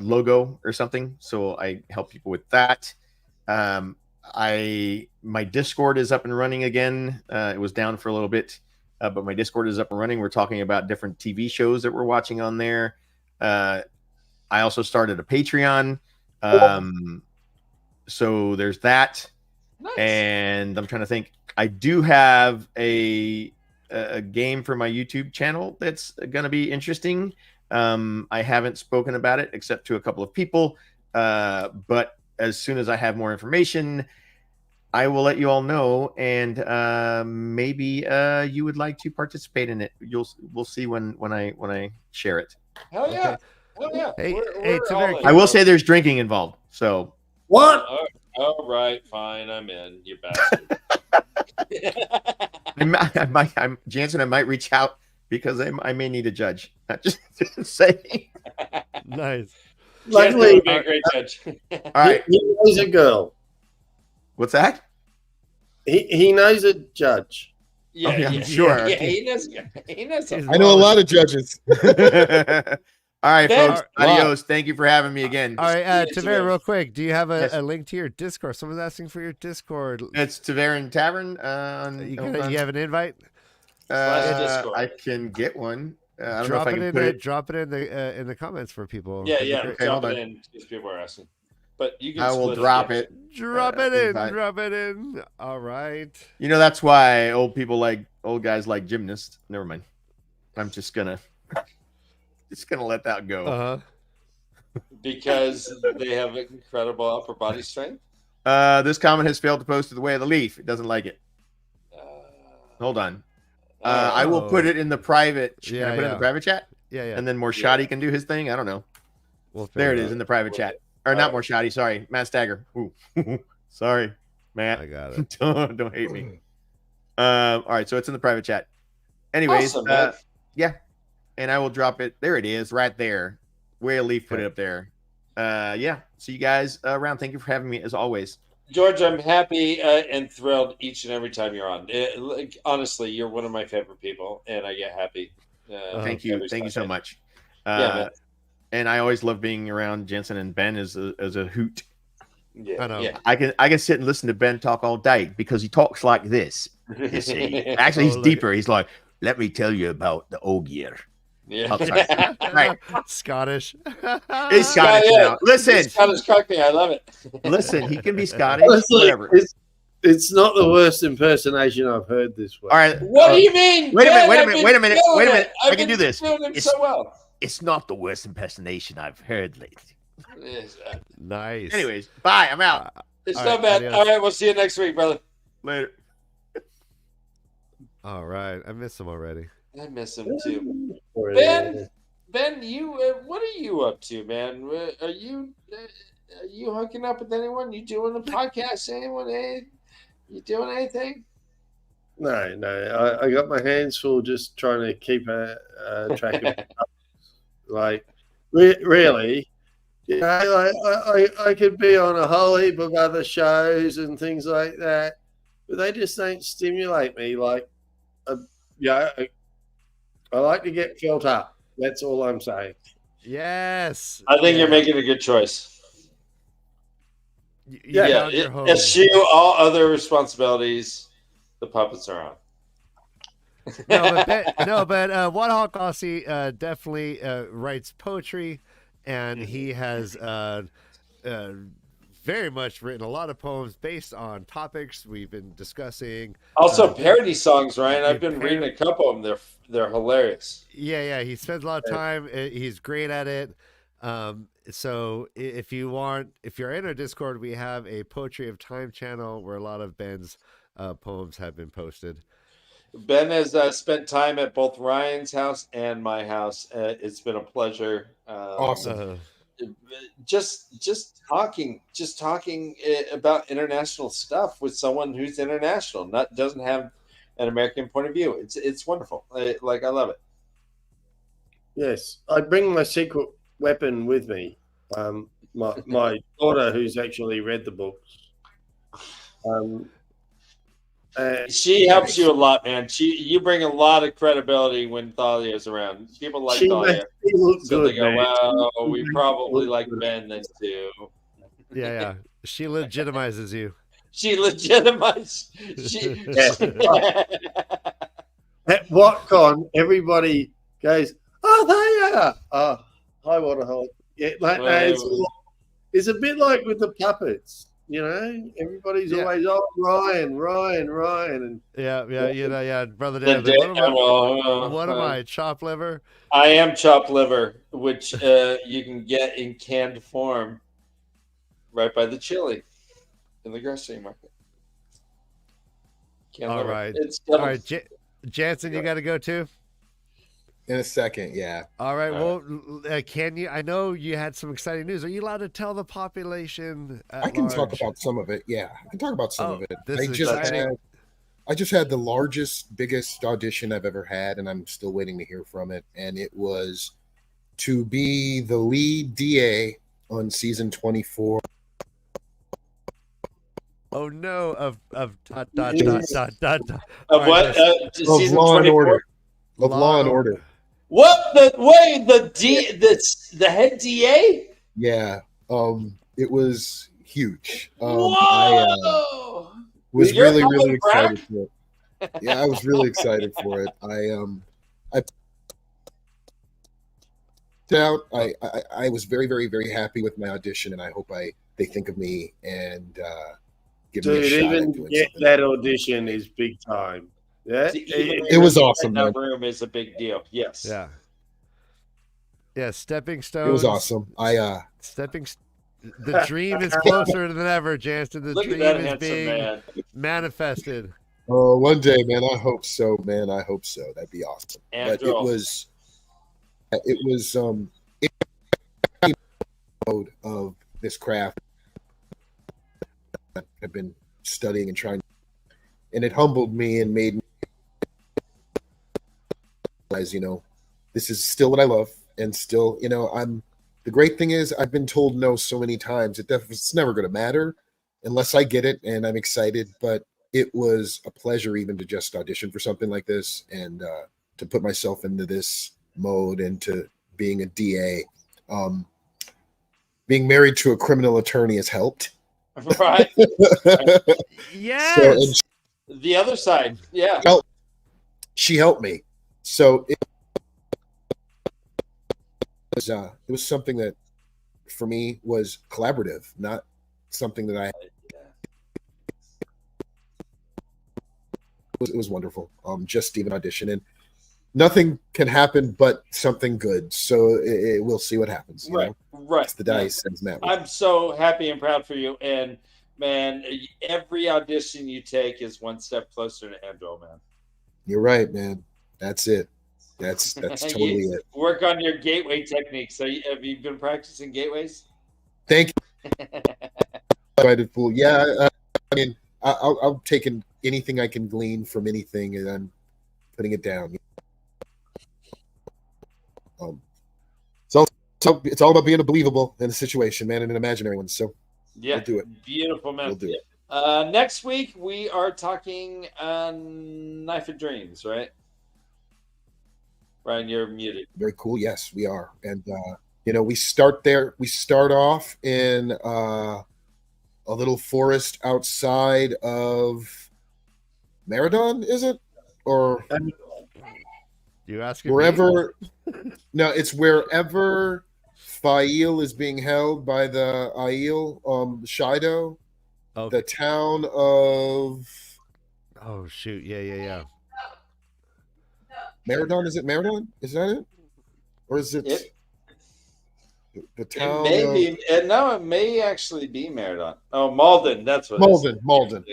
logo or something, so I help people with that. My Discord is up and running again. It was down for a little bit, but my Discord is up and running. We're talking about different TV shows that we're watching on there. I also started a Patreon, so there's that. Nice. And I'm trying to think. I do have a game for my YouTube channel that's going to be interesting. I haven't spoken about it except to a couple of people, but as soon as I have more information, I will let you all know, and maybe you would like to participate in it. We'll see when I share it. Hell yeah! Hell yeah! Hey, we're I will say there's drinking involved. So what? All right, fine. I'm in. You bastard. I'm Jansen. I might reach out because I may need a judge. Just saying. Nice. Luckily, be a great judge. All right. He knows a girl. What's that? He knows a judge. Yeah, sure. Yeah, he knows. I know a lot of judges. All right, Ben, folks. Adios. Thank you for having me again. All right, Tavern, real quick. Do you have a link to your Discord? Someone's asking for your Discord. It's Tavern Tavern. You have an invite? I can get one. I don't know if I can put it. Drop it in the comments for people. Yeah. Okay, Drop it in because people are asking. But you can. I will drop it. Drop it in. Drop it in. All right. You know that's why old guys like gymnasts. Never mind. I'm just gonna let that go. Because they have incredible upper body strength. This comment has failed to post to the Way of the Leaf. It doesn't like it. Hold on. I will put it in the private. Can I put it in the private chat? Yeah. And then more Shoddy can do his thing. I don't know. There it is in the private chat. Or not more Shoddy. Sorry, Matt Stagger. Ooh, sorry. Matt, I got it. don't hate me. All right, so it's in the private chat. Anyways, Awesome, yeah, and I will drop it. There it is, right there. Where Leaf put it up there. Yeah. See you guys around. Thank you for having me as always. George, I'm happy and thrilled each and every time you're on. Honestly, you're one of my favorite people, and I get happy. Thank you so much. Man. And I always love being around Jensen and Ben as a hoot. Yeah, I know. Yeah. I can sit and listen to Ben talk all day because he talks like this. You see, actually, he's deeper. He's like, "Let me tell you about the Ogier." Yeah. Oh, sorry. Right. Scottish. He's Scottish now. Listen, He's Scottish Cockney. I love it. Listen, he can be Scottish. Honestly, Whatever. it's not the worst impersonation I've heard this week. All right. What do you mean? Wait a Ben? minute. I can do this. Doing him so well. It's not the worst impersonation I've heard lately. Nice. Anyways, bye. I'm out. It's All not right, bad. adios. All right, we'll see you next week, brother. Later. All right. I miss him already. I miss him too. Ben, Ben, you what are you up to, man? Are you hooking up with anyone? You doing a podcast? Anyone? You doing anything? No. I got my hands full just trying to keep a track of like really. You know, I could be on a whole heap of other shows and things like that, but they just don't stimulate me. Like, I like to get filled up. That's all I'm saying. Yes. I think you're making a good choice. Yeah. Your home. Eschew all other responsibilities. The puppets are on. but WoTaholicAussie definitely writes poetry, and he has very much written a lot of poems based on topics we've been discussing. Also, parody songs, Ryan. I've been reading a couple of them. They're hilarious. Yeah. He spends a lot of time. He's great at it. So if you're in our Discord, we have a Poetry of Time channel where a lot of Ben's poems have been posted. Ben has spent time at both Ryan's house and my house. It's been a pleasure. Awesome. Just talking about international stuff with someone who's international, doesn't have an American point of view. It's wonderful. I love it. Yes, I bring my secret weapon with me. My daughter, who's actually read the books. She helps you a lot, man. You bring a lot of credibility when Thalia's around. People like Thalia. So they go, well, we probably like Ben then too. Yeah. She legitimizes you. At WhatCon, everybody goes, "Oh, they are. Oh, hi, WoTaholic." Yeah, it's a bit like with the puppets. You know, everybody's always, Ryan, and yeah, brother Dan. What am I, chopped liver? I am chopped liver, which you can get in canned form right by the chili in the grocery market. All right, Jansen, you got to go too. In a second, yeah. All right. Well, can you? I know you had some exciting news. Are you allowed to tell the population? I can talk about some of it. Yeah, I can talk about some of it. I just had the largest, biggest audition I've ever had, and I'm still waiting to hear from it. And it was to be the lead DA on season 24. Oh no! Of what? Season 24? Of Law and Order. What the head DA? Yeah, it was huge. Whoa! I was really excited for it. Yeah, I was really excited for it. I was very, very, very happy with my audition, and I hope they think of me and give me a shot. Even get that audition is big time. Yeah, it was awesome. That room is a big deal. Yes. Yeah. Stepping stones. It was awesome. The dream is closer than ever, Jansen. The dream is being manifested. Oh, one day, man. I hope so, man. I hope so. That'd be awesome. But it was mode of this craft. I've been studying and trying, and it humbled me and made me realize, this is still what I love, and still, the great thing is I've been told no so many times. It's never going to matter unless I get it, and I'm excited. But it was a pleasure even to just audition for something like this and to put myself into this mode and to being a DA. Being married to a criminal attorney has helped. Right. Yes. So, the other side. Yeah. She helped me. So it was something that for me was collaborative, not something that it was wonderful. Just even auditioning. Nothing can happen but something good. So we'll see what happens. Right. It's the dice, as Matt. I'm so happy and proud for you. And man, every audition you take is one step closer to Andrew, man. You're right, man. That's it. That's totally it. Work on your gateway techniques. So have you been practicing gateways? Thank you. Fool. Yeah, I mean, I'll take anything I can glean from anything, and I'm putting it down. It's all about being believable in a situation, man, and an imaginary one. So yeah, we'll do it. Beautiful, man. We'll do it. Next week we are talking Knife of Dreams, right? Ryan, you're muted. Very cool. Yes, we are. And, we start there. We start off in a little forest outside of Meridon, is it? Or you asking wherever? No, it's wherever Fail is being held by the Aiel, Shido, okay. The town of... Oh, shoot. Yeah. Meridon, is it Meridon? Is that it? Or is it the town? It may actually be Meridon. Oh, Malden. That's what Malden. Yeah. Malden.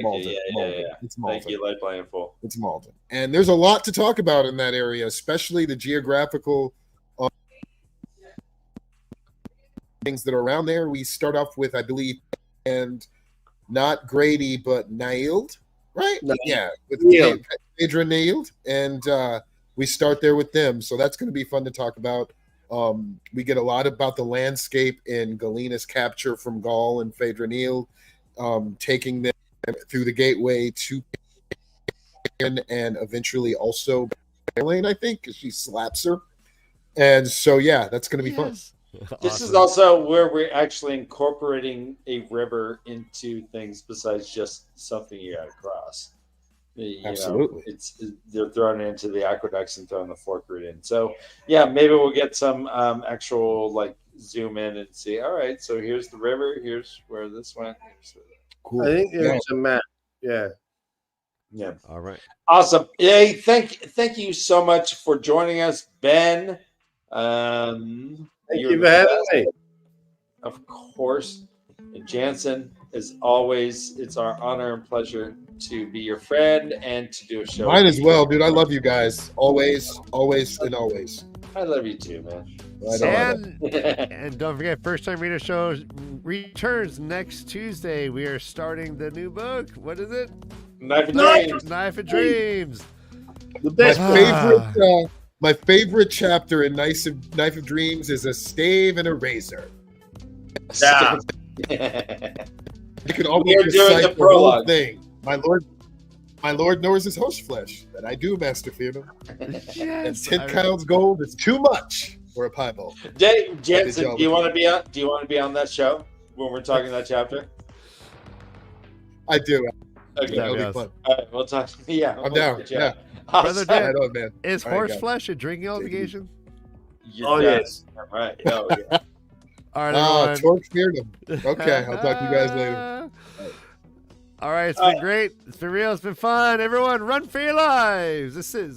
It's Malden. Thank you, Light Playing Full. It's Malden. And there's a lot to talk about in that area, especially the geographical things that are around there. We start off with, I believe, and not Grady, but Naild, right? No. Yeah, with Naild. Pedro Naild. And we start there with them. So that's going to be fun to talk about. We get a lot about the landscape in Galena's capture from Gaul and Phaedra Neild, taking them through the gateway to and eventually also Elaine, I think, because she slaps her. And so, yeah, that's going to be fun. This is also where we're actually incorporating a river into things besides just something you got to cross. Absolutely. They're throwing it into the aqueducts and throwing the fork route in. So yeah, maybe we'll get some actual zoom in and see. All right, so here's the river. Here's where this went. Cool. I think there's a map. Yeah. All right. Awesome. Yay! Thank you so much for joining us, Ben. Thank you for having me. Of course, and Jansen. As always, it's our honor and pleasure to be your friend and to do a show. Mine as well, dude. I love you guys. Always, and always. I love you too, man. And don't forget, First Time Reader Show returns next Tuesday. We are starting the new book. What is it? Knife of Dreams. Knife of Dreams. The best my favorite chapter in Knife of Dreams is a stave and a razor. Yeah. You could always recite the whole thing. My lord knows his horse flesh, that I do master fear him. Yes, and 10 pounds gold is too much for a piebald. Jensen, do you want to be on? Do you want to be on that show when we're talking that chapter? I do. Okay, that'll be fun. All right, we'll talk. Yeah, I'm down. Yeah, Brother Dan, right on, man. Is horse flesh a drinking obligation? Yes. All right. Oh, yeah. All right, Torque feared him. Okay, I'll talk to you guys later. All right, it's been great. It's been real. It's been fun. Everyone, run for your lives. This is